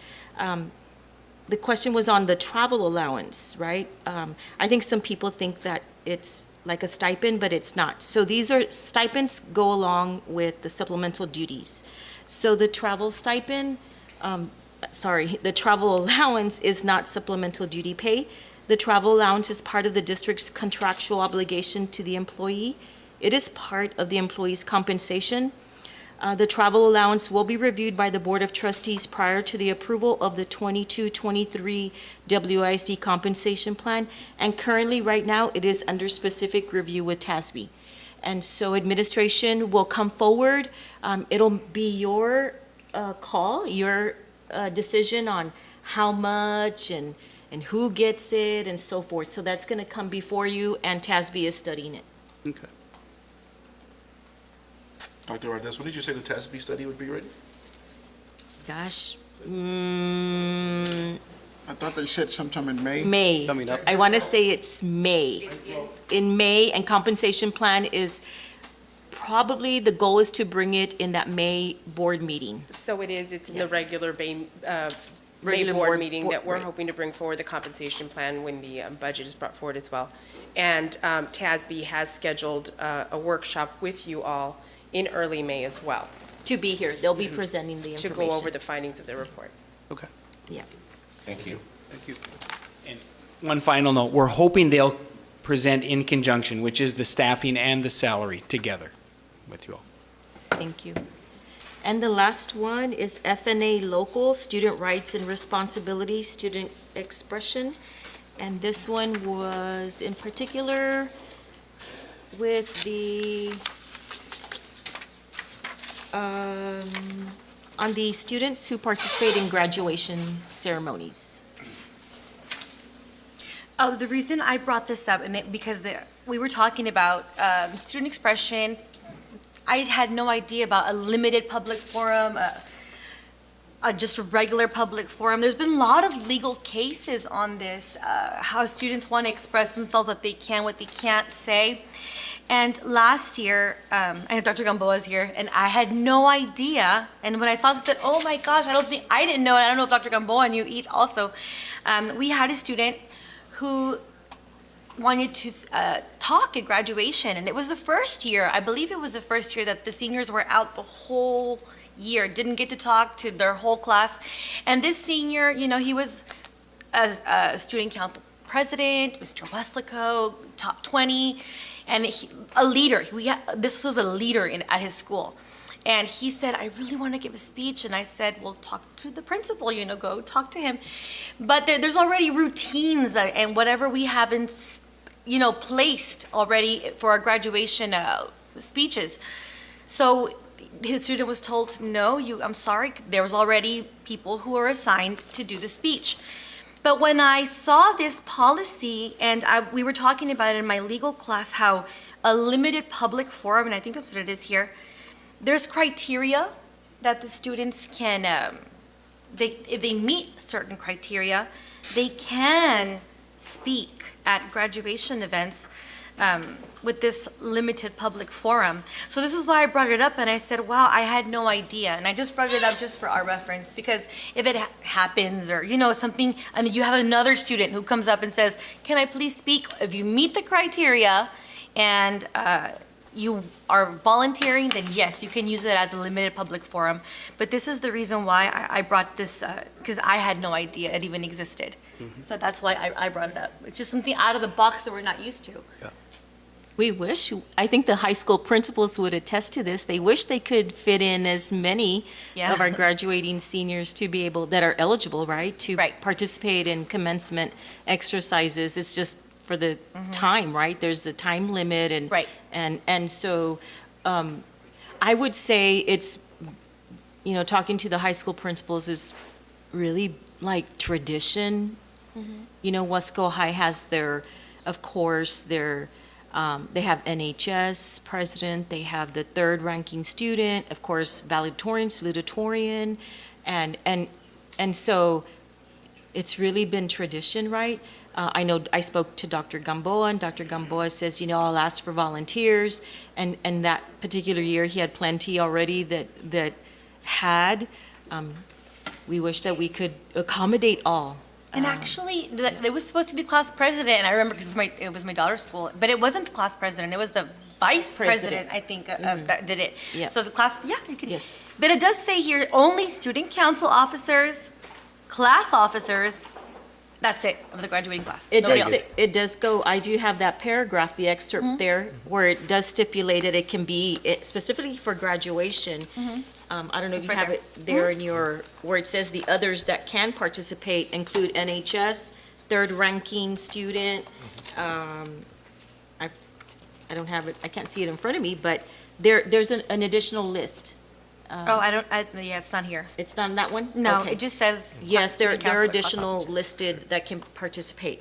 The question was on the travel allowance, right? I think some people think that it's like a stipend, but it's not. So these are stipends go along with the supplemental duties. So the travel stipend, the travel allowance is not supplemental duty pay. The travel allowance is part of the district's contractual obligation to the employee. It is part of the employee's compensation. The travel allowance will be reviewed by the Board of Trustees prior to the approval of the 22-23 WISD compensation plan. And currently, right now, it is under specific review with TASB. And so administration will come forward. It'll be your call, your decision on how much and who gets it and so forth. So that's going to come before you, and TASB is studying it.
Okay.
Dr. Valdez, when did you say the TASB study would be ready?
Gosh,
I thought they said sometime in May.
May.
Coming up.
I want to say it's May. In May, and compensation plan is probably, the goal is to bring it in that May board meeting.
So it's in the regular May
Regular
board meeting that we're
right.
hoping to bring forward the compensation plan when the budget is brought forward as well. And TASB has scheduled a workshop with you all in early May as well,
To be here, they'll be presenting the
to
information.
go over the findings of the report.
Thank you.
Thank you.
One final note, we're hoping they'll present in conjunction, which is the staffing and the salary together with you all.
Thank you. And the last one is FNA Local, Student Rights and Responsibilities, Student Expression. And this one was in particular with the, on the students who participate in graduation ceremonies.
Oh, the reason I brought this up, because we were talking about student expression. I had no idea about a limited public forum, just a regular public forum. There's been a lot of legal cases on this, how students want to express themselves, what they can, what they can't say. And last year, I know Dr. Gamboa is here, and I had no idea. And when I saw this, I said, oh my gosh, I didn't know, and I don't know if Dr. Gamboa knew also. We had a student who wanted to talk at graduation, and it was the first year, I believe it was the first year that the seniors were out the whole year, didn't get to talk to their whole class. And this senior, he was a student council president, Mr. Weslaco, top 20, and a leader. This was a leader at his school. And he said, I really want to give a speech. And I said, well, talk to the principal, go talk to him. But there's already routines and whatever we haven't, placed already for our graduation speeches. So his student was told, no, I'm sorry, there was already people who are assigned to do the speech. But when I saw this policy, and we were talking about it in my legal class, how a limited public forum, and I think that's what it is here, there's criteria that the students can, if they meet certain criteria, they can speak at graduation events with this limited public forum. So this is why I brought it up, and I said, wow, I had no idea. And I just brought it up just for our reference, because if it happens or, something, and you have another student who comes up and says, can I please speak? If you meet the criteria and you are volunteering, then yes, you can use it as a limited public forum. But this is the reason why I brought this, because I had no idea it even existed. So that's why I brought it up. It's just something out of the box that we're not used to.
We wish, I think the high school principals would attest to this. They wish they could fit in as many of our graduating seniors to be able, that are eligible, right? To participate in commencement exercises. It's just for the time, right? There's a time limit and so I would say it's, talking to the high school principals is really like tradition. Wasco High has their, of course, their, they have NHS president, they have the third ranking student, of course, valedictorian, salutatorian, and so it's really been tradition, right? I know I spoke to Dr. Gamboa, and Dr. Gamboa says, I'll ask for volunteers, and that particular year, he had plenty already that had. We wish that we could accommodate all.
And actually, it was supposed to be class president, and I remember because it was my daughter's school, but it wasn't the class president, it was the vice president, I think, that did it.
Yeah.
So the class, you could.
Yes.
But it does say here, only student council officers, class officers, that's it, of the graduating class.
It does go, I do have that paragraph, the excerpt there, where it does stipulate that it can be, specifically for graduation. I don't know if you have it there in your, where it says the others that can participate include NHS, third ranking student. I don't have it, I can't see it in front of me, but there's an additional list.
It's not here.
It's not in that one?
No,
Okay.
it just says.
Yes, there
student
are
council or class
additional
officers.
listed that can participate.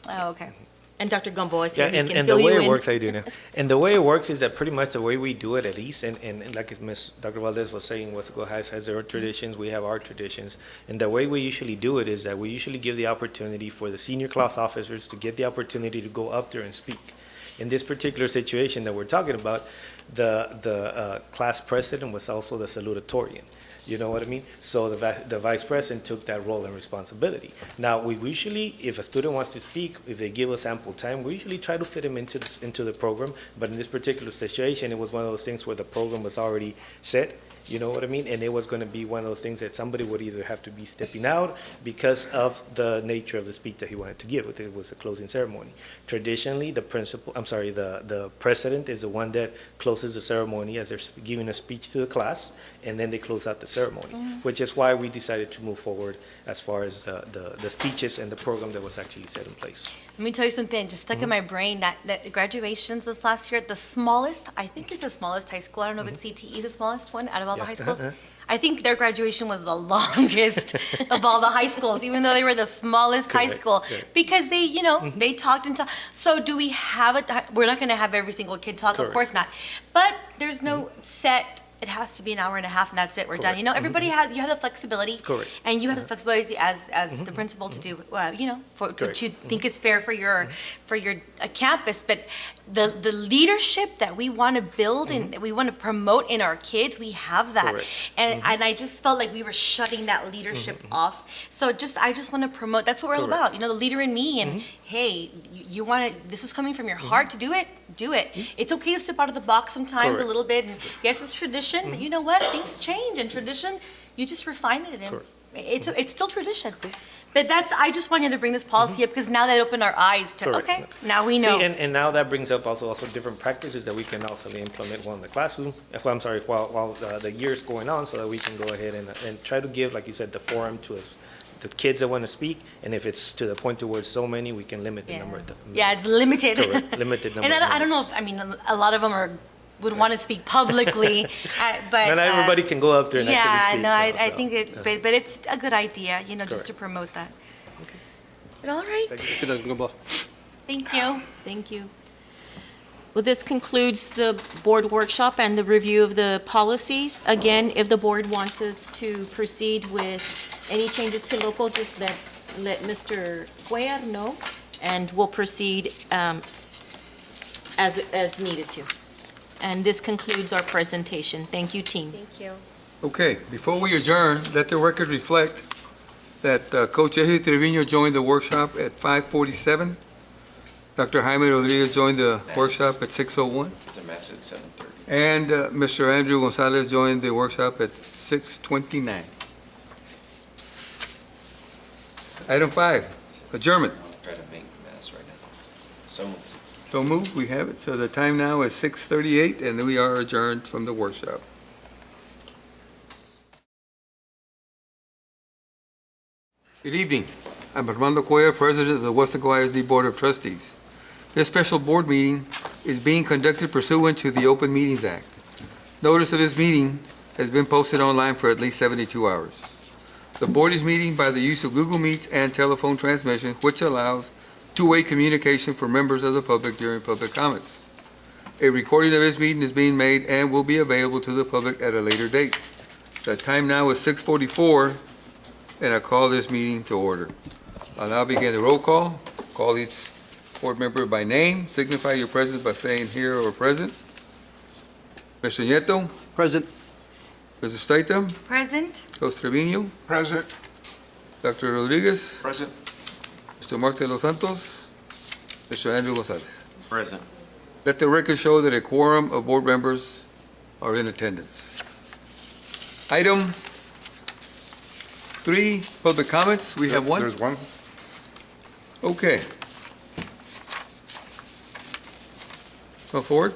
Oh, okay.
And Dr. Gamboa is here, he
and
can
the
fill
way
you
it
in.
works, I do know. And the way it works is that pretty much the way we do it, at least, and like Ms. Dr. Valdez was saying, Wasco has their traditions, we have our traditions. And the way we usually do it is that we usually give the opportunity for the senior class officers to get the opportunity to go up there and speak. In this particular situation that we're talking about, the class president was also the salutatorian. You know what I mean? So the vice president took that role and responsibility. Now, we usually, if a student wants to speak, if they give us ample time, we usually try to fit them into the program. But in this particular situation, it was one of those things where the program was already set, you know what I mean? And it was gonna be one of those things that somebody would either have to be stepping out because of the nature of the speech that he wanted to give. It was a closing ceremony. Traditionally, the president is the one that closes the ceremony as they're giving a speech to the class, and then they close out the ceremony, which is why we decided to move forward as far as the speeches and the program that was actually set in place.
Let me tell you something, just stuck in my brain, that graduations this last year, the smallest, I think it's the smallest high school, I don't know if it's CTE, the smallest one out of all the high schools. I think their graduation was the longest of all the high schools, even though they were the smallest high
Correct,
school.
correct.
Because they, they talked and talked. So do we have we're not gonna have every single kid talk, of
Correct.
course not. But there's no set, it has to be an hour and a half and that's it, we're done.
Correct.
Everybody you have the flexibility.
Correct.
And you have the flexibility as the principal to do, for what
Correct.
you think is fair for your campus. But the leadership that we want to build and that we want to promote in our kids, we have that.
Correct.
And I just felt like we were shutting that leadership off. So I just want to promote, that's what we're all
Correct.
about, the leader in me. And hey, you want to, this is coming from your heart to do it, do it. It's okay to step out of the box sometimes a
Correct.
little bit. And yes, it's tradition, but you know what? Things change, and tradition, you just refine it, and
Correct.
it's still tradition. But I just wanted to bring this policy up because now that opened our eyes to,
Correct.
okay, now we know.
See, and now that brings up also different practices that we can also implement while in the classroom, while the year's going on, so that we can go ahead and try to give, like you said, the forum to the kids that want to speak, and if it's to the point to where it's so many, we can limit the number.
Yeah, it's limited.
Correct, limited number.
And
of
I don't know
members.
if, a lot of them would want to speak publicly, but.
Not everybody can go up there and actually speak.
Yeah, no, I
so,
think but it's a good idea, just to
Correct.
promote that. But all right, thank you.
Thank you. Well, this concludes the board workshop and the review of the policies. Again, if the board wants us to proceed with any changes to local, just let Mr. Cuellar know, and we'll proceed as needed to. And this concludes our presentation. Thank you, team.
Thank you.
Okay, before we adjourn, let the record reflect that Coach Eje Trevino joined the workshop at 5:47. Dr. Jaime Rodriguez joined the workshop at 6:01.
It's a mess at 7:30.
And Mr. Andrew Gonzalez joined the workshop at 6:29. Item 5, adjournment.
I'm trying to make a mess right now. So
Don't move, we have it. So the time now is 6:38, and we are adjourned from the workshop. Good evening. I'm Armando Cuellar, President of the Weslaco ISD Board of Trustees. This special board meeting is being conducted pursuant to the Open Meetings Act. Notice of this meeting has been posted online for at least 72 hours. The board is meeting by the use of Google Meets and telephone transmission, which allows two-way communication for members of the public during public comments. A recording of this meeting is being made and will be available to the public at a later date. The time now is 6:44, and I call this meeting to order. I'll now begin the roll call. Call each board member by name. Signify your presence by saying here or present. Mr. Nieto.
Present.
Mr. Statham.
Present.
Coach Trevino.
Present.
Dr. Rodriguez.
present.
Mr. Mark de los Santos. Mr. Andrew Gonzalez.
Present.
Let the record show that a quorum of board members are in attendance. Item 3, public comments. We have one.
There's one.
Okay. Come forward.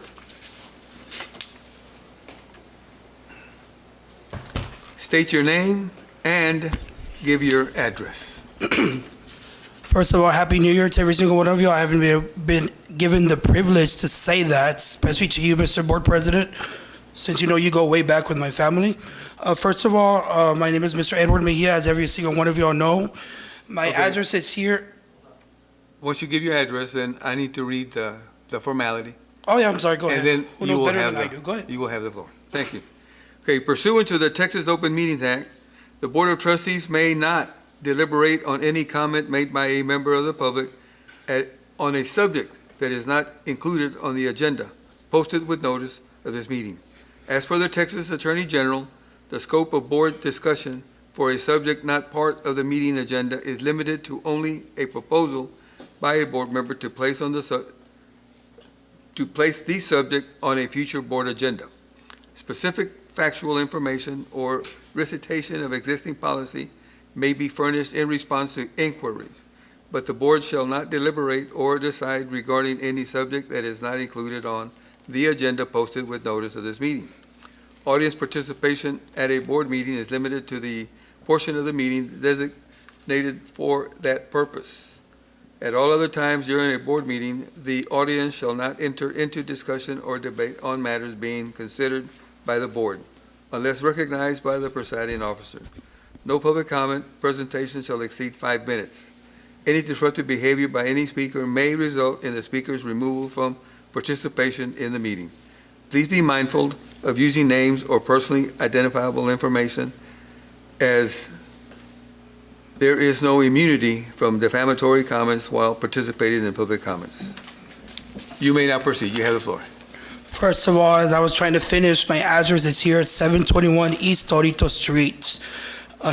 State your name and give your address.
First of all, Happy New Year to every single one of you. I haven't been given the privilege to say that, especially to you, Mr. Board President, since you go way back with my family. First of all, my name is Mr. Edward Mejia, as every single one of you all know. My
Okay.
address is here.
Once you give your address, then I need to read the formality.
Oh, yeah, I'm sorry, go ahead.
And then
Who
you
knows
will
better
have
than I do? Go ahead.
You will have the floor. Thank you. Okay, pursuant to the Texas Open Meetings Act, the Board of Trustees may not deliberate on any comment made by a member of the public on a subject that is not included on the agenda, posted with notice of this meeting. As per the Texas Attorney General, the scope of board discussion for a subject not part of the meeting agenda is limited to only a proposal by a board member to place the subject on a future board agenda. Specific factual information or recitation of existing policy may be furnished in response to inquiries, but the board shall not deliberate or decide regarding any subject that is not included on the agenda posted with notice of this meeting. Audience participation at a board meeting is limited to the portion of the meeting designated for that purpose. At all other times during a board meeting, the audience shall not enter into discussion or debate on matters being considered by the board, unless recognized by the presiding officer. No public comment presentation shall exceed 5 minutes. Any disruptive behavior by any speaker may result in the speaker's removal from participation in the meeting. Please be mindful of using names or personally identifiable information, as there is no immunity from defamatory comments while participating in public comments. You may now proceed. You have the floor.
First of all, as I was trying to finish, my address is here at 721 East Torito Street,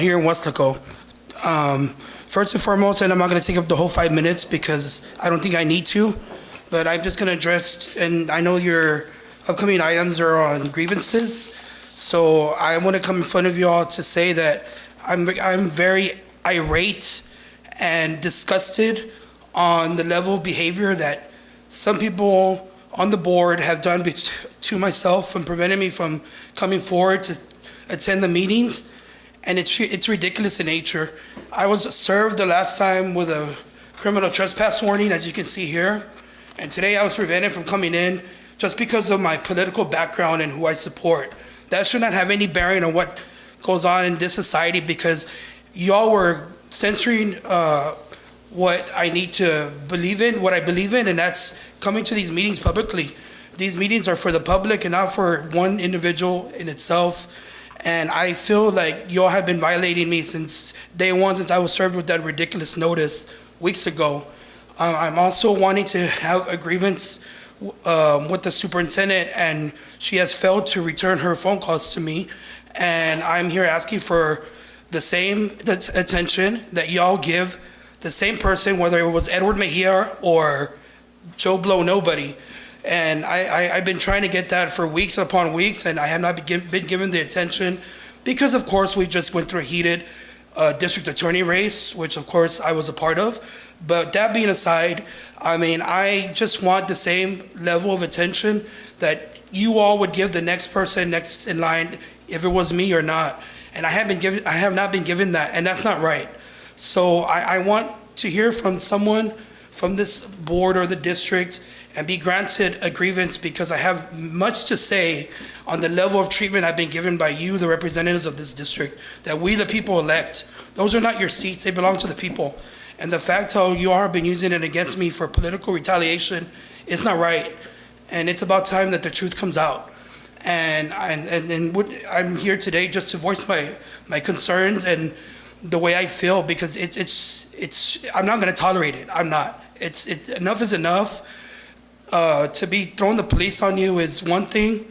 here in Weslaco. First and foremost, and I'm not going to take up the whole 5 minutes because I don't think I need to, but I'm just going to address, and I know your upcoming items are on grievances, so I want to come in front of you all to say that I'm very irate and disgusted on the level of behavior that some people on the board have done to myself and prevented me from coming forward to attend the meetings, and it's ridiculous in nature. I was served the last time with a criminal trespass warning, as you can see here, and today I was prevented from coming in just because of my political background and who I support. That should not have any bearing on what goes on in this society, because y'all were censoring what I need to believe in, what I believe in, and that's coming to these meetings publicly. These meetings are for the public and not for one individual in itself. And I feel like y'all have been violating me since day one, since I was served with that ridiculous notice weeks ago. I'm also wanting to have a grievance with the superintendent, and she has failed to return her phone calls to me. And I'm here asking for the same attention that y'all give the same person, whether it was Edward Mejia or Joe Blow Nobody. And I've been trying to get that for weeks upon weeks, and I have not been given the attention because, of course, we just went through a heated district attorney race, which, of course, I was a part of. But that being aside, I mean, I just want the same level of attention that you all would give the next person next in line, if it was me or not. And I have not been given that, and that's not right. So I want to hear from someone from this board or the district and be granted a grievance, because I have much to say on the level of treatment I've been given by you, the representatives of this district, that we the people elect. Those are not your seats, they belong to the people. And the fact how you all have been using it against me for political retaliation, it's not right. And it's about time that the truth comes out. And I'm here today just to voice my concerns and the way I feel, because it's I'm not going to tolerate it. I'm not. Enough is enough. To be throwing the police on you is one thing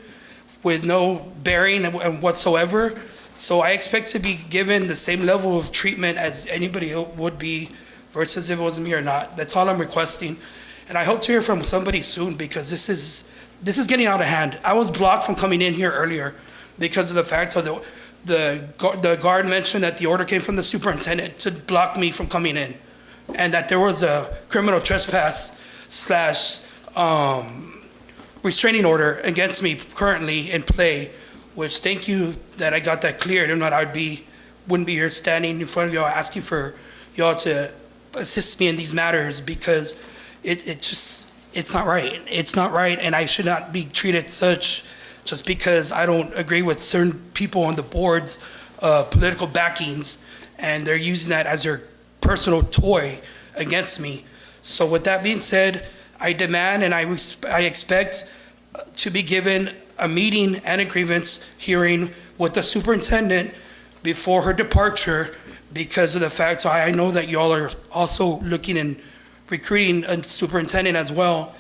with no bearing whatsoever. So I expect to be given the same level of treatment as anybody would be, versus if it was me or not. That's all I'm requesting. And I hope to hear from somebody soon, because this is getting out of hand. I was blocked from coming in here earlier because of the fact that the guard mentioned that the order came from the superintendent to block me from coming in, and that there was a criminal trespass / restraining order against me currently in play, which thank you that I got that cleared. If not, wouldn't be here standing in front of y'all asking for y'all to assist me in these matters, because it's not right. It's not right, and I should not be treated such just because I don't agree with certain people on the board's political backings, and they're using that as their personal toy against me. So with that being said, I demand and I expect to be given a meeting and a grievance hearing with the superintendent before her departure, because of the fact I know that y'all are also looking and recruiting a superintendent as well.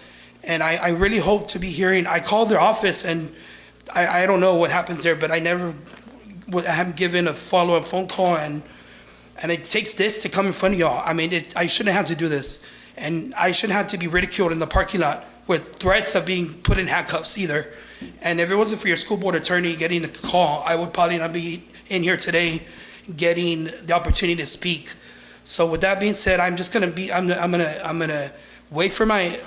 And I really hope to be hearing. I called their office, and I don't know what happens there, but I haven't given a follow-up phone call, and it takes this to come in front of y'all. I mean, I shouldn't have to do this, and I shouldn't have to be ridiculed in the parking lot with threats of being put in handcuffs either. And if it wasn't for your school board attorney getting a call, I would probably not be in here today getting the opportunity to speak. So with that being said, I'm just gonna be, I'm gonna wait for my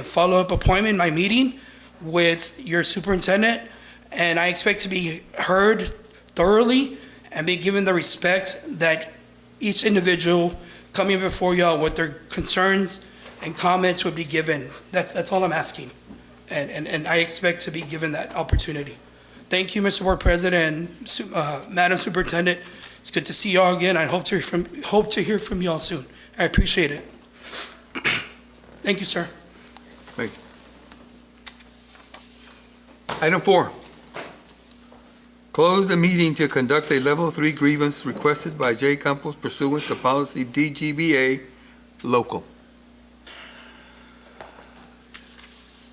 follow-up appointment, my meeting with your superintendent, and I expect to be heard thoroughly and be given the respect that each individual coming before y'all with their concerns and comments would be given. That's all I'm asking. And I expect to be given that opportunity. Thank you, Mr. Board President and Madam Superintendent. It's good to see y'all again. I hope to hear from y'all soon. I appreciate it. Thank you, sir.
Thank you. Item 4. Close the meeting to conduct a Level 3 grievance requested by J. Campos pursuant to policy DGBA local.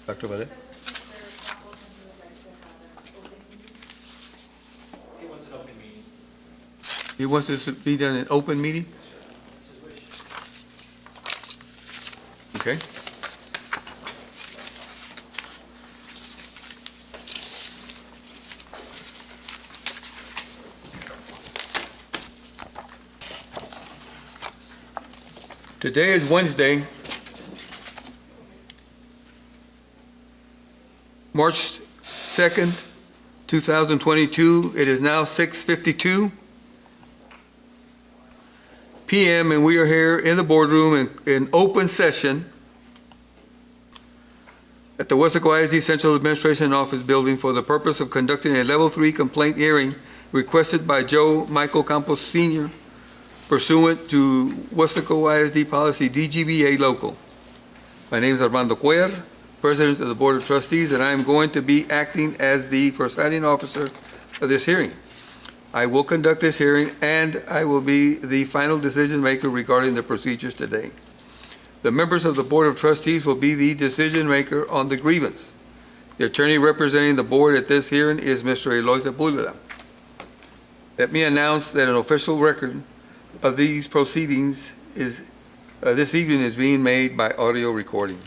Dr. Valle? He wants this to be done in open meeting? Okay. Today is Wednesday, March 2nd, 2022. It is now 6:52 p.m. and we are here in the boardroom in open session at the Weslaco ISD Central Administration Office Building for the purpose of conducting a Level 3 complaint hearing requested by Joe Michael Campos Sr. pursuant to Weslaco ISD policy DGBA local. My name is Armando Cuellar, President of the Board of Trustees, and I am going to be acting as the presiding officer of this hearing. I will conduct this hearing and I will be the final decision maker regarding the procedures today. The members of the Board of Trustees will be the decision maker on the grievance. The attorney representing the board at this hearing is Mr. Eloy Sepulveda. Let me announce that an official record of these proceedings this evening is being made by audio recording.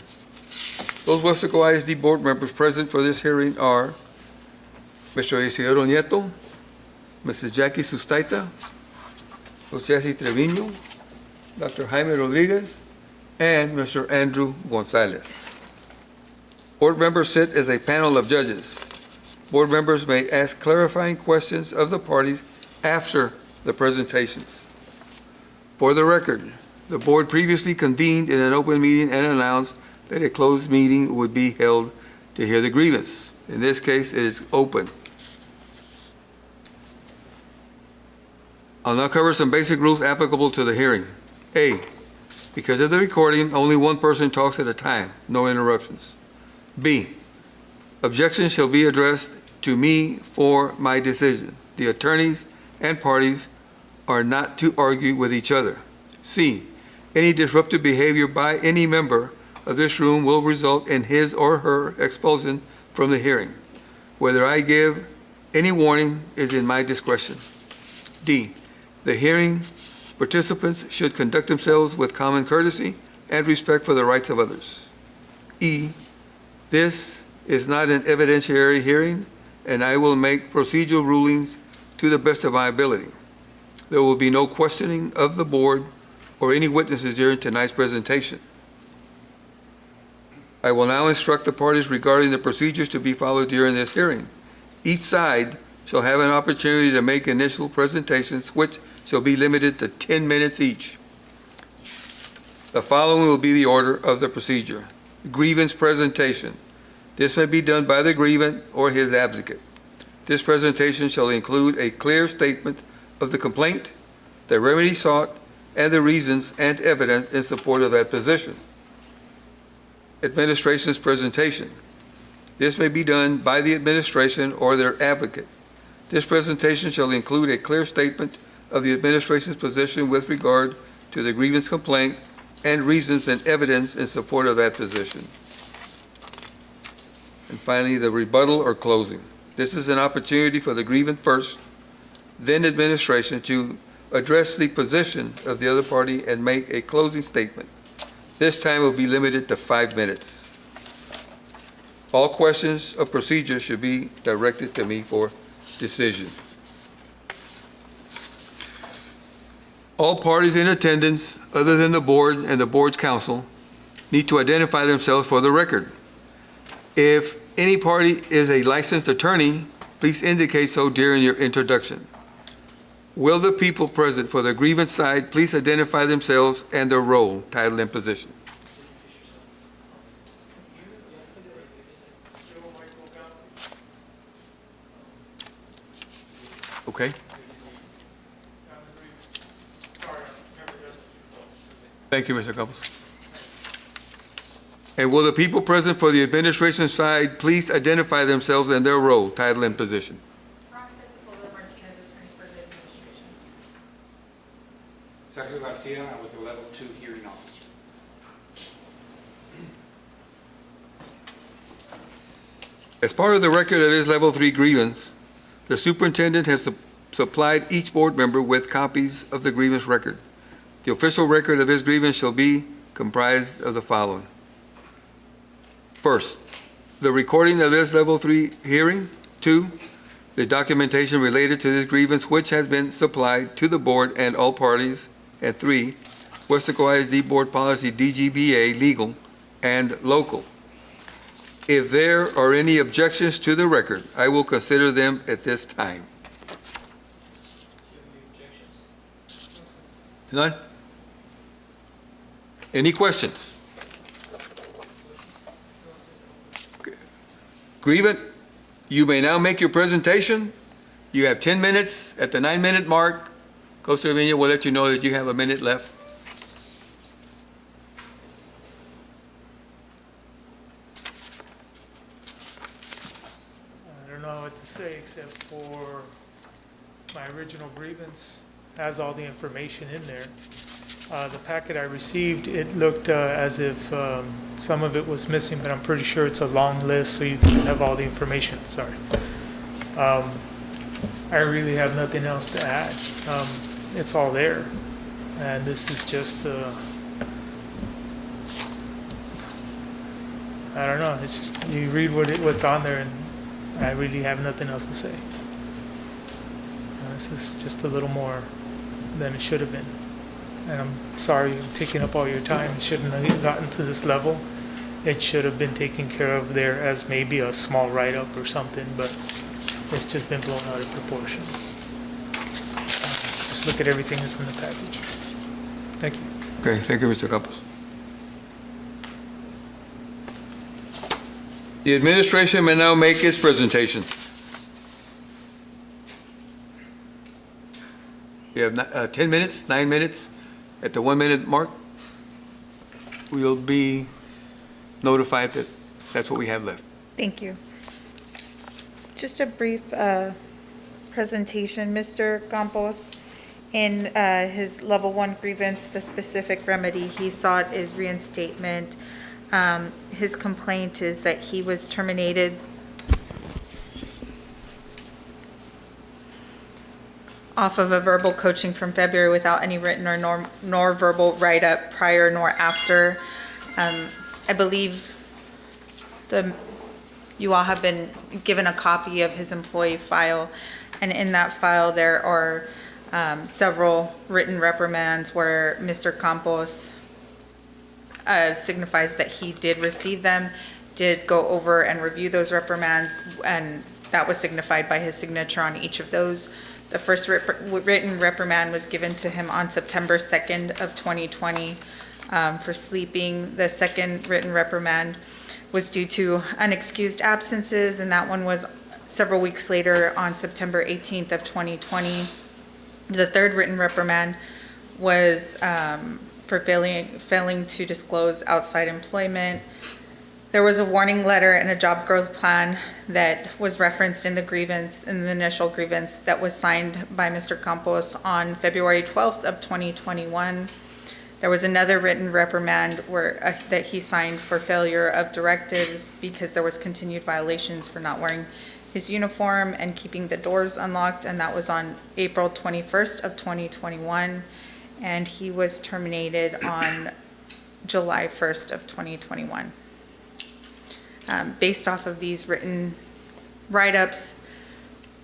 Those Weslaco ISD board members present for this hearing are Mr. Isidoro Nieto, Mrs. Jackie Sustaita, Jesse Trevino, Dr. Jaime Rodriguez, and Mr. Andrew Gonzalez. Board members sit as a panel of judges. Board members may ask clarifying questions of the parties after the presentations. For the record, the board previously convened in an open meeting and announced that a closed meeting would be held to hear the grievance. In this case, it is open. I'll now cover some basic rules applicable to the hearing. A, because of the recording, only one person talks at a time, no interruptions. B, objections shall be addressed to me for my decision. The attorneys and parties are not to argue with each other. C, any disruptive behavior by any member of this room will result in his or her expulsion from the hearing. Whether I give any warning is in my discretion. D, the hearing participants should conduct themselves with common courtesy and respect for the rights of others. E, this is not an evidentiary hearing, and I will make procedural rulings to the best of my ability. There will be no questioning of the board or any witnesses during tonight's presentation. I will now instruct the parties regarding the procedures to be followed during this hearing. Each side shall have an opportunity to make initial presentations, which shall be limited to 10 minutes each. The following will be the order of the procedure. Grievance presentation. This may be done by the grievant or his advocate. This presentation shall include a clear statement of the complaint, the remedy sought, and the reasons and evidence in support of that position. Administration's presentation. This may be done by the administration or their advocate. This presentation shall include a clear statement of the administration's position with regard to the grievance complaint and reasons and evidence in support of that position. And finally, the rebuttal or closing. This is an opportunity for the grievant first, then administration to address the position of the other party and make a closing statement. This time will be limited to 5 minutes. All questions of procedure should be directed to me for decision. All parties in attendance, other than the board and the board's counsel, need to identify themselves for the record. If any party is a licensed attorney, please indicate so during your introduction. Will the people present for the grievance side please identify themselves and their role, title, and position? Okay. Thank you, Mr. Campos. And will the people present for the administration side please identify themselves and their role, title, and position?
Sergio Garcia, I was a level 2 hearing officer.
As part of the record of his level 3 grievance, the superintendent has supplied each board member with copies of the grievance record. The official record of his grievance shall be comprised of the following. First, the recording of this level 3 hearing. 2, the documentation related to this grievance which has been supplied to the board and all parties. And 3, Weslaco ISD Board Policy DGBA legal and local. If there are any objections to the record, I will consider them at this time. None? Any questions? Grievant, you may now make your presentation. You have 10 minutes. At the 9-minute mark, Costa Rica will let you know that you have a minute left.
I don't know what to say except for my original grievance has all the information in there. The packet I received, it looked as if some of it was missing, but I'm pretty sure it's a long list, so you can have all the information. Sorry. I really have nothing else to add. It's all there, and this is just I don't know. It's just you read what's on there, and I really have nothing else to say. This is just a little more than it should have been. And I'm sorry I'm taking up all your time. It shouldn't have gotten to this level. It should have been taken care of there as maybe a small write-up or something, but it's just been blown out of proportion. Just look at everything that's in the package. Thank you.
Okay, thank you, Mr. Campos. The administration may now make its presentation. We have 10 minutes, 9 minutes. At the 1-minute mark, we'll be notified that that's what we have left.
Thank you. Just a brief presentation. Mr. Campos, in his level 1 grievance, the specific remedy he sought is reinstatement. His complaint is that he was terminated off of a verbal coaching from February without any written or nor verbal write-up prior nor after. I believe you all have been given a copy of his employee file, and in that file there are several written reprimands where Mr. Campos signifies that he did receive them, did go over and review those reprimands, and that was signified by his signature on each of those. The first written reprimand was given to him on September 2nd of 2020 for sleeping. The second written reprimand was due to unexcused absences, and that one was several weeks later on September 18th of 2020. The third written reprimand was for failing to disclose outside employment. There was a warning letter and a job growth plan that was referenced in the grievance, in the initial grievance, that was signed by Mr. Campos on February 12th of 2021. There was another written reprimand that he signed for failure of directives because there was continued violations for not wearing his uniform and keeping the doors unlocked, and that was on April 21st of 2021. And he was terminated on July 1st of 2021. Based off of these written write-ups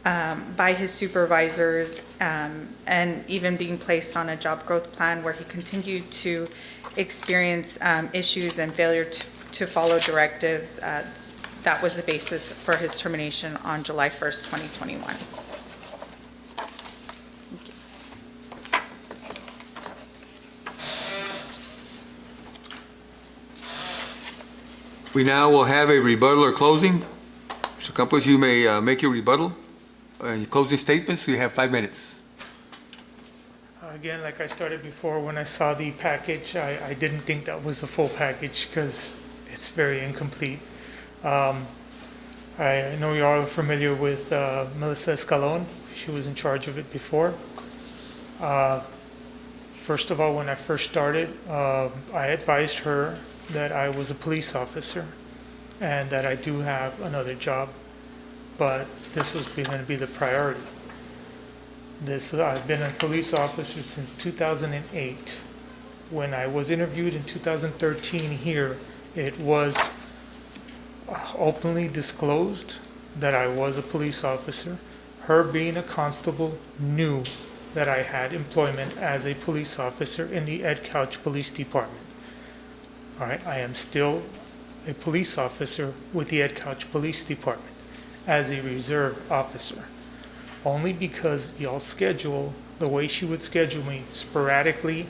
by his supervisors, and even being placed on a job growth plan where he continued to experience issues and failure to follow directives, that was the basis for his termination on July 1st, 2021.
We now will have a rebuttal or closing. Mr. Campos, you may make your rebuttal. Your closing statements, you have 5 minutes.
Again, like I started before, when I saw the package, I didn't think that was the full package because it's very incomplete. I know you all are familiar with Melissa Escalon. She was in charge of it before. First of all, when I first started, I advised her that I was a police officer and that I do have another job, but this was going to be the priority. I've been a police officer since 2008. When I was interviewed in 2013 here, it was openly disclosed that I was a police officer. Her being a constable knew that I had employment as a police officer in the Ed Couch Police Department. All right, I am still a police officer with the Ed Couch Police Department as a reserve officer. Only because y'all schedule the way she would schedule me sporadically,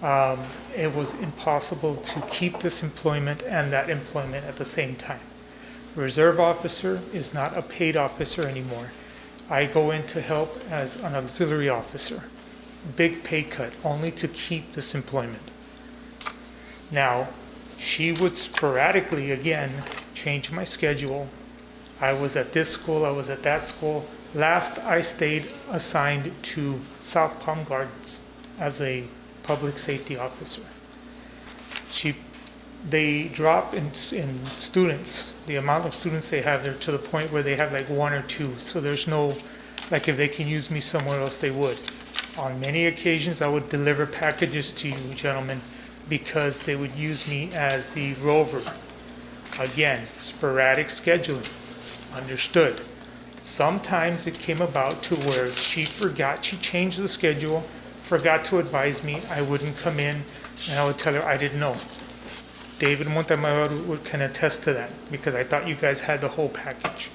it was impossible to keep this employment and that employment at the same time. Reserve officer is not a paid officer anymore. I go in to help as an auxiliary officer. Big pay cut, only to keep this employment. Now, she would sporadically, again, change my schedule. I was at this school, I was at that school. Last, I stayed assigned to South Palm Gardens as a public safety officer. They drop in students, the amount of students they have there, to the point where they have like 1 or 2. So there's no, like if they can use me somewhere else, they would. On many occasions, I would deliver packages to you, gentlemen, because they would use me as the rover. Again, sporadic scheduling, understood. Sometimes it came about to where she changed the schedule, forgot to advise me, I wouldn't come in, and I would tell her I didn't know. David Montemayor can attest to that, because I thought you guys had the whole package.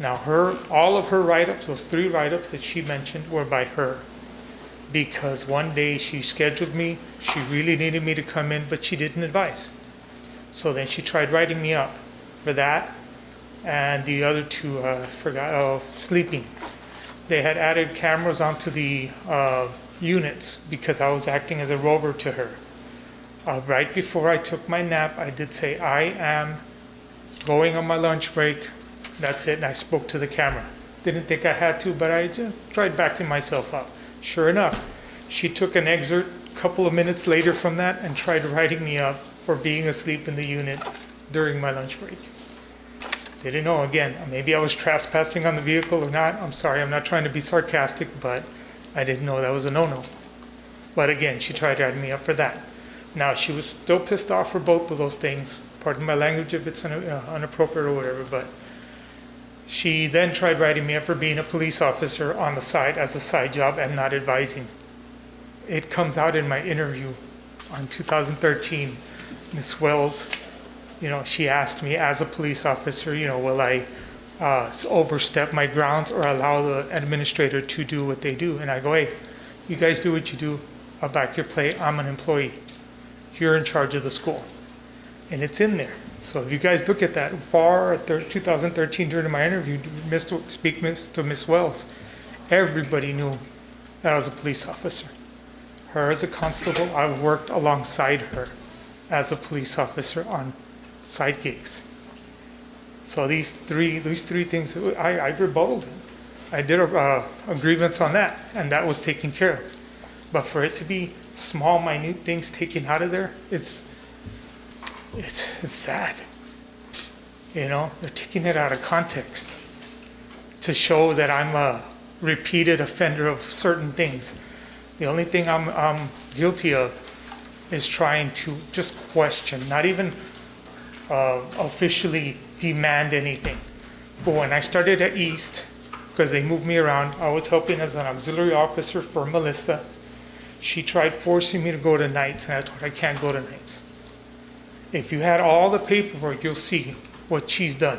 Now all of her write-ups, those 3 write-ups that she mentioned, were by her. Because one day she scheduled me, she really needed me to come in, but she didn't advise. So then she tried writing me up for that, and the other 2, sleeping. They had added cameras onto the units because I was acting as a rover to her. Right before I took my nap, I did say, I am going on my lunch break. That's it, and I spoke to the camera. Didn't think I had to, but I just tried backing myself up. Sure enough, she took an excerpt a couple of minutes later from that and tried writing me up for being asleep in the unit during my lunch break. Didn't know, again, maybe I was trespassing on the vehicle or not. I'm sorry, I'm not trying to be sarcastic, but I didn't know that was a no-no. But again, she tried writing me up for that. Now, she was still pissed off for both of those things. Pardon my language if it's inappropriate or whatever, but she then tried writing me up for being a police officer on the side as a side job and not advising. It comes out in my interview on 2013. Ms. Wells, she asked me as a police officer, will I overstep my grounds or allow the administrator to do what they do? And I go, hey, you guys do what you do. I'll back your play. I'm an employee. You're in charge of the school. And it's in there. So if you guys look at that, 2013 during my interview, speak to Ms. Wells, everybody knew that I was a police officer. Her as a constable, I worked alongside her as a police officer on side gigs. So these three things, I rebutted. I did a grievance on that, and that was taken care of. But for it to be small, minute things taken out of there, it's sad. They're taking it out of context to show that I'm a repeated offender of certain things. The only thing I'm guilty of is trying to just question, not even officially demand anything. But when I started at East, because they moved me around, I was helping as an auxiliary officer for Melissa. She tried forcing me to go to nights, and I told her I can't go to nights. If you had all the paperwork, you'll see what she's done.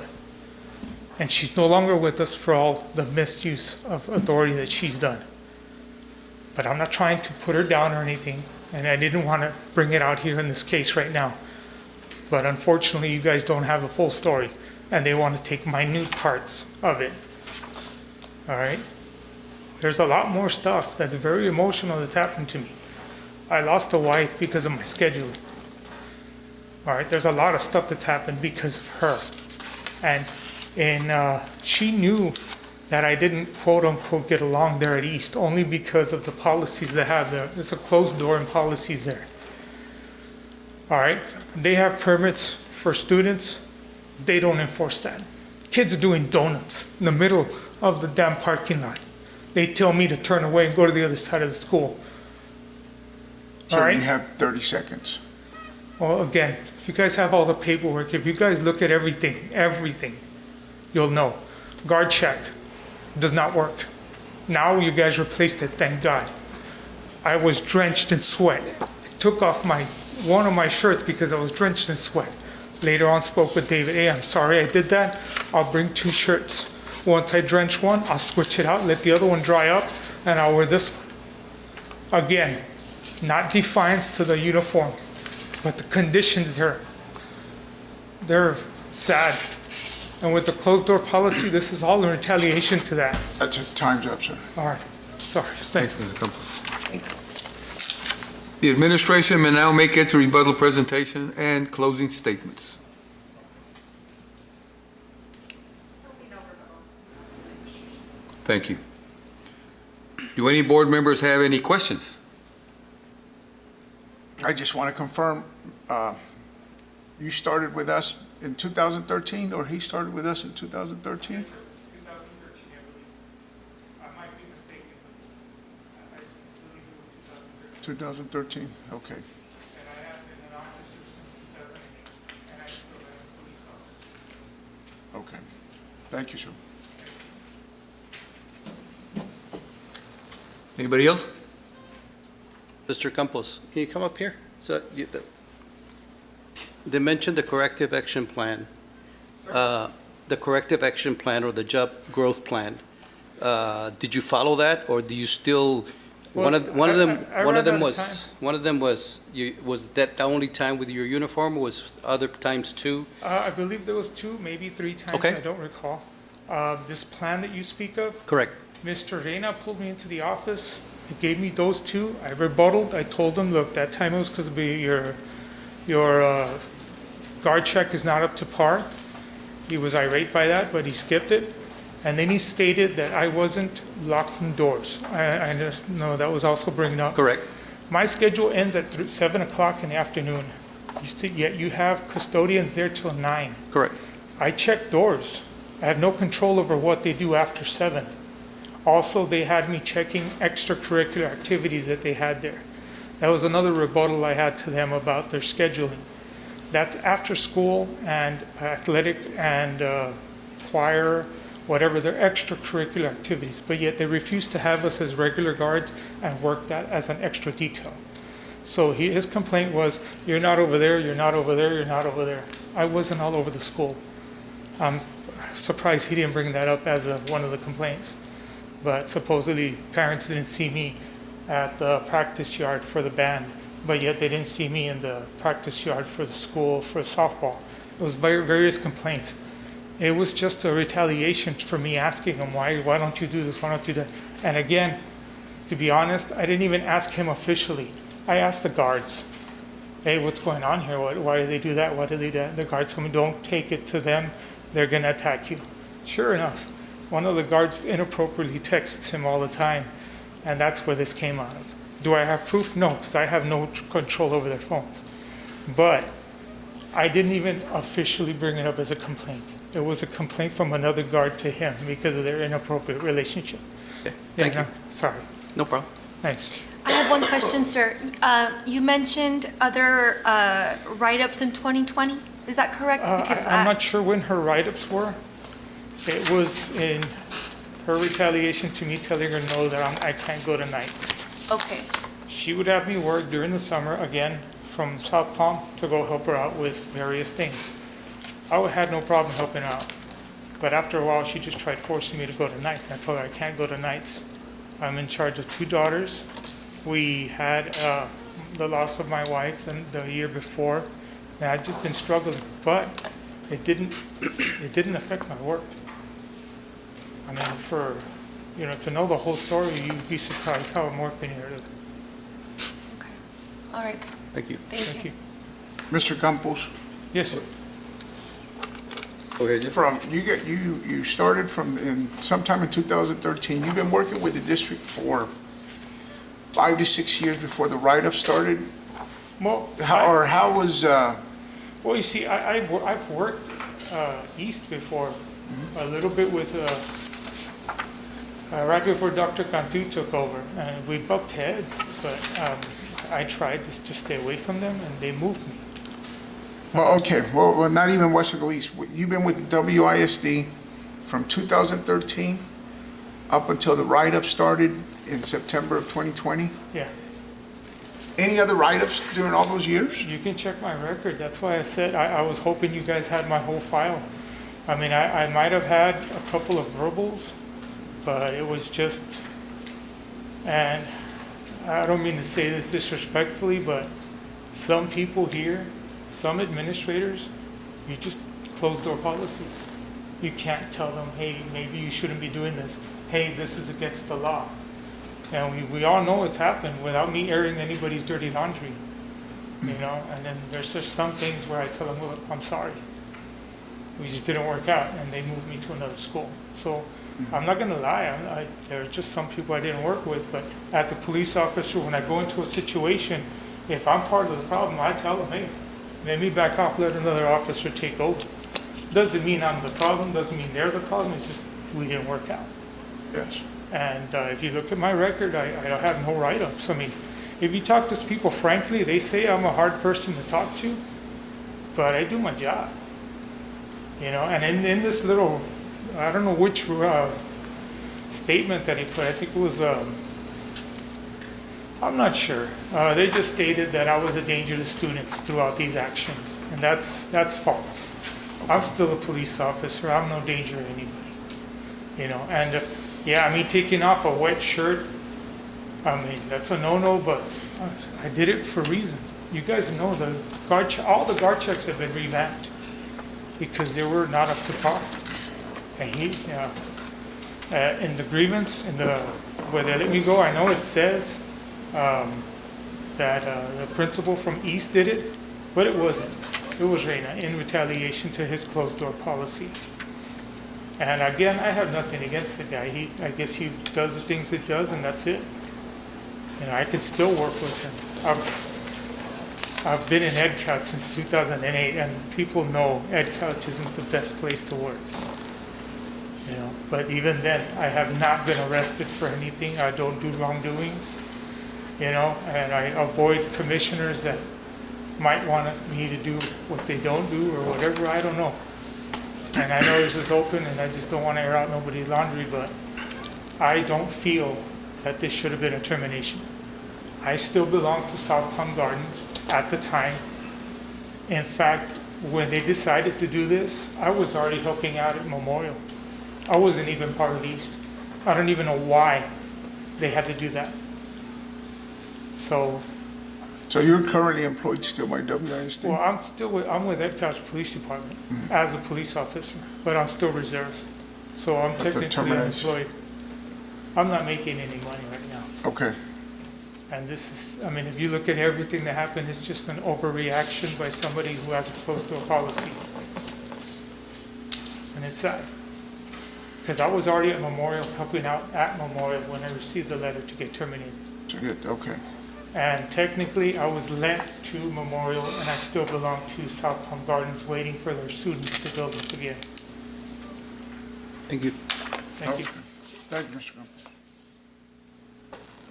And she's no longer with us for all the misuse of authority that she's done. But I'm not trying to put her down or anything, and I didn't want to bring it out here in this case right now. But unfortunately, you guys don't have the full story, and they want to take minute parts of it. All right? There's a lot more stuff that's very emotional that's happened to me. I lost a wife because of my scheduling. All right? There's a lot of stuff that's happened because of her. And she knew that I didn't quote-unquote get along there at East only because of the policies they have there. It's a closed door and policies there. All right? They have permits for students. They don't enforce that. Kids are doing donuts in the middle of the damn parking lot. They tell me to turn away and go to the other side of the school.
So
All right?
you have 30 seconds.
Well, again, if you guys have all the paperwork, if you guys look at everything, you'll know. Guard check does not work. Now you guys replaced it, thank God. I was drenched in sweat. I took off one of my shirts because I was drenched in sweat. Later on spoke with David, hey, I'm sorry I did that. I'll bring 2 shirts. Once I drench one, I'll switch it out, let the other one dry up, and I'll wear this one. Again, not defiance to the uniform, but the conditions there, they're sad. And with the closed door policy, this is all in retaliation to that.
That's it. Time's up, sir.
All right, sorry, thank you.
Mr. Campos. The administration may now make its rebuttal presentation and closing statements. Thank you. Do any board members have any questions?
I just want to confirm, you started with us in 2013, or he started with us in 2013?
Yes, sir. 2013, I believe. I might be mistaken, but I believe it was 2013.
2013, okay.
And I have been an officer since 2008, and I still am a police officer.
Okay. Thank you, sir.
Anybody else?
Mr. Campos, can you come up here? So they mentioned the corrective action plan. The corrective action plan or the job growth plan. Did you follow that, or do you still?
Well,
One of them
was
was that the only time with your uniform, or was other times too?
I believe there was 2, maybe 3 times.
Okay.
I don't recall. This plan that you speak of,
Correct.
Mr. Reyna pulled me into the office. He gave me those 2. I rebutted. I told him, look, that time it was because your guard check is not up to par. He was irate by that, but he skipped it. And then he stated that I wasn't locking doors. I just know that was also bringing up.
Correct.
My schedule ends at 7 o'clock in the afternoon. Yet you have custodians there till 9.
Correct.
I check doors. I have no control over what they do after 7. Also, they had me checking extracurricular activities that they had there. That was another rebuttal I had to them about their scheduling. That's after school and athletic and choir, whatever their extracurricular activities, but yet they refused to have us as regular guards and work that as an extra detail. So his complaint was, you're not over there, you're not over there, you're not over there. I wasn't all over the school. I'm surprised he didn't bring that up as one of the complaints. But supposedly parents didn't see me at the practice yard for the band, but yet they didn't see me in the practice yard for the school for softball. It was various complaints. It was just a retaliation for me asking him, why don't you do this, why don't you do that? And again, to be honest, I didn't even ask him officially. I asked the guards, hey, what's going on here? Why do they do that? Why do they do that? The guards told me, don't take it to them. They're going to attack you. Sure enough, one of the guards inappropriately texts him all the time, and that's where this came out of. Do I have proof? No, because I have no control over their phones. But I didn't even officially bring it up as a complaint. It was a complaint from another guard to him because of their inappropriate relationship.
Okay. Thank you.
Sorry.
No problem.
Thanks.
I have one question, sir. You mentioned other write-ups in 2020. Is that correct? Because
I'm not sure when her write-ups were. It was in her retaliation to me telling her no, that I can't go to nights.
Okay,
She would have me work during the summer, again, from South Palm to go help her out with various things. I had no problem helping her out. But after a while, she just tried forcing me to go to nights. And I told her I can't go to nights. I'm in charge of 2 daughters. We had the loss of my wife the year before, and I've just been struggling. But it didn't affect my work. I mean, to know the whole story, you'd be surprised how I'm working here.
okay. All right,
Thank you.
thank you.
Mr. Campos,
Yes, sir.
Go ahead, Jim.
you started sometime in 2013. You've been working with the district for 5 to 6 years before the write-up started.
Well,
How was,
well, you see, I've worked east before, a little bit with, right before Dr. Cantu took over, and we bumped heads, but I tried to just stay away from them, and they moved me.
well, okay, well, not even Weslaco East. You've been with WISD from 2013 up until the write-up started in September of 2020?
Yeah.
Any other write-ups during all those years?
You can check my record. That's why I said I was hoping you guys had my whole file. I mean, I might have had a couple of verbals, but it was just, and I don't mean to say this disrespectfully, but some people here, some administrators, you just close door policies. You can't tell them, hey, maybe you shouldn't be doing this. Hey, this is against the law. And we all know it's happened without me airing anybody's dirty laundry, and then there's just some things where I tell them, well, I'm sorry. We just didn't work out, and they moved me to another school. So I'm not gonna lie, there's just some people I didn't work with, but as a police officer, when I go into a situation, if I'm part of the problem, I tell them, hey, let me back off, let another officer take over. Doesn't mean I'm the problem, doesn't mean they're the problem, it's just we didn't work out.
Yes.
And if you look at my record, I have no write-ups. I mean, if you talk to people frankly, they say I'm a hard person to talk to, but I do my job. And in this little, I don't know which statement that he put, I think it was, I'm not sure. They just stated that I was a danger to students throughout these actions, and that's false. I'm still a police officer. I'm no danger to anybody. And yeah, I mean, taking off a wet shirt, I mean, that's a no-no, but I did it for a reason. You guys know all the guard checks have been revamped because they were not up to par. And in the grievance, where they let me go, I know it says that the principal from East did it, but it wasn't. It was Reyna in retaliation to his closed door policy. And again, I have nothing against the guy. I guess he does the things he does, and that's it. I can still work with him. I've been in Ed Couch since 2008, and people know Ed Couch isn't the best place to work. But even then, I have not been arrested for anything. I don't do wrongdoings, and I avoid commissioners that might want me to do what they don't do or whatever. I don't know. And I know this is open, and I just don't want to air out nobody's laundry, but I don't feel that this should have been a termination. I still belong to South Palm Gardens at the time. In fact, when they decided to do this, I was already helping out at Memorial. I wasn't even part of East. I don't even know why they had to do that. So
you're currently employed still by WISD?
well, I'm with Ed Couch Police Department as a police officer, but I'm still reserved. So I'm technically employed. I'm not making any money right now.
Okay.
And this is, I mean, if you look at everything that happened, it's just an overreaction by somebody who has a closed door policy. And it's sad. Because I was already at Memorial, helping out at Memorial when I received the letter to get terminated.
Okay.
And technically, I was lent to Memorial, and I still belong to South Palm Gardens, waiting for their students to build up again.
Thank you.
Thank you.
Thank you, Mr. Campos.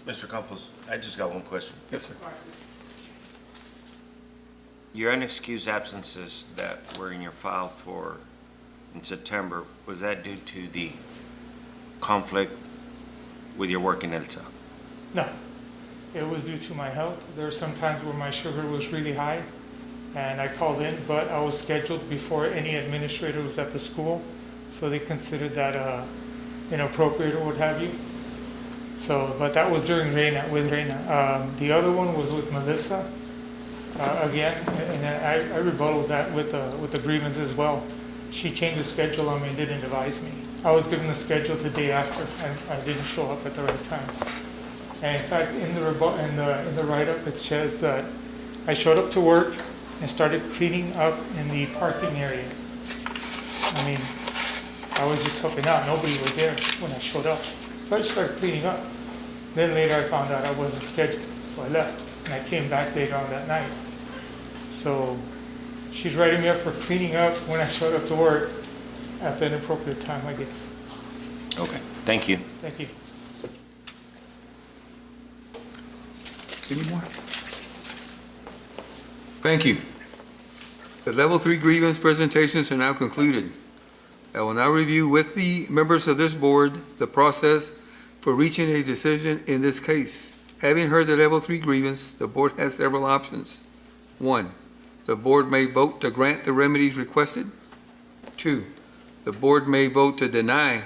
Mr. Campos, I just got one question.
Yes, sir.
Your unexcused absences that were in your file for, in September, was that due to the conflict with your work in ELSA?
No, it was due to my health. There were some times where my sugar was really high, and I called in, but I was scheduled before any administrator was at the school, so they considered that inappropriate or what have you. So, but that was during with Reina. The other one was with Melissa, again, and I rebutted that with the grievance as well. She changed the schedule on me and didn't advise me. I was given the schedule the day after, and I didn't show up at the right time. And in fact, in the write-up, it says that I showed up to work and started cleaning up in the parking area. I mean, I was just helping out. Nobody was there when I showed up. So I just started cleaning up. Then later I found out I wasn't scheduled, so I left. And I came back later on that night. So she's writing me up for cleaning up when I showed up to work at the inappropriate time, I guess.
Okay. Thank you.
Thank you.
Any more? Thank you. The level 3 grievance presentations are now concluded. I will now review with the members of this board the process for reaching a decision in this case. Having heard the level 3 grievance, the board has several options. 1, the board may vote to grant the remedies requested. 2, the board may vote to deny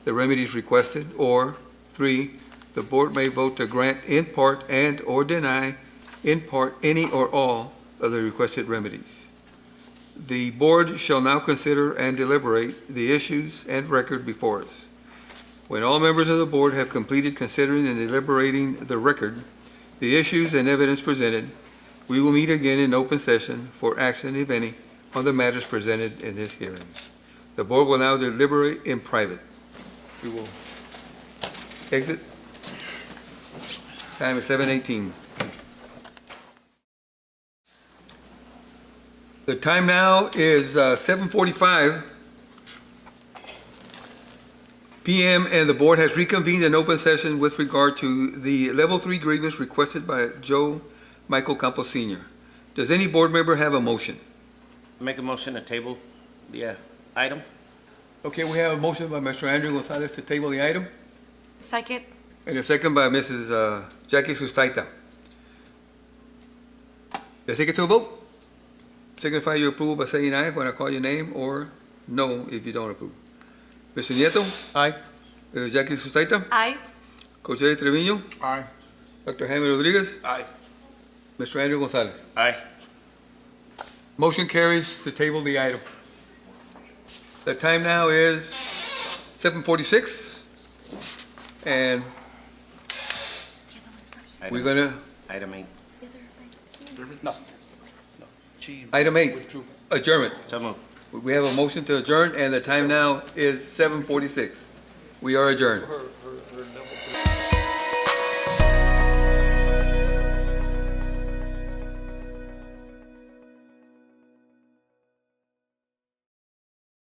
the remedies requested. Or 3, the board may vote to grant in part and or deny in part any or all of the requested remedies. The board shall now consider and deliberate the issues and record before us. When all members of the board have completed considering and deliberating the record, the issues and evidence presented, we will meet again in open session for action, if any, on the matters presented in this hearing. The board will now deliberate in private. We will exit. Time is 7:18. The time now is 7:45 p.m. and the board has reconvened in open session with regard to the level 3 grievance requested by Joe Michael Campos Sr. Does any board member have a motion?
Make a motion to table the item.
Okay, we have a motion by Mr. Andrew Gonzalez to table the item,
Second.
and a second by Mrs. Jackie Sustaita. Let's take it to a vote. Signify your approval by saying aye when I call your name, or no if you don't approve. Mr. Nieto?
Aye.
Jackie Sustaita?
Aye.
Coach Eddie Trevino?
Aye.
Dr. Jaime Rodriguez?
Aye.
Mr. Andrew Gonzalez?
Aye.
Motion carries to table the item. The time now is 7:46, and we're gonna,
Item 8.
item 8, adjournment.
So moved.
We have a motion to adjourn, and the time now is 7:46. We are adjourned.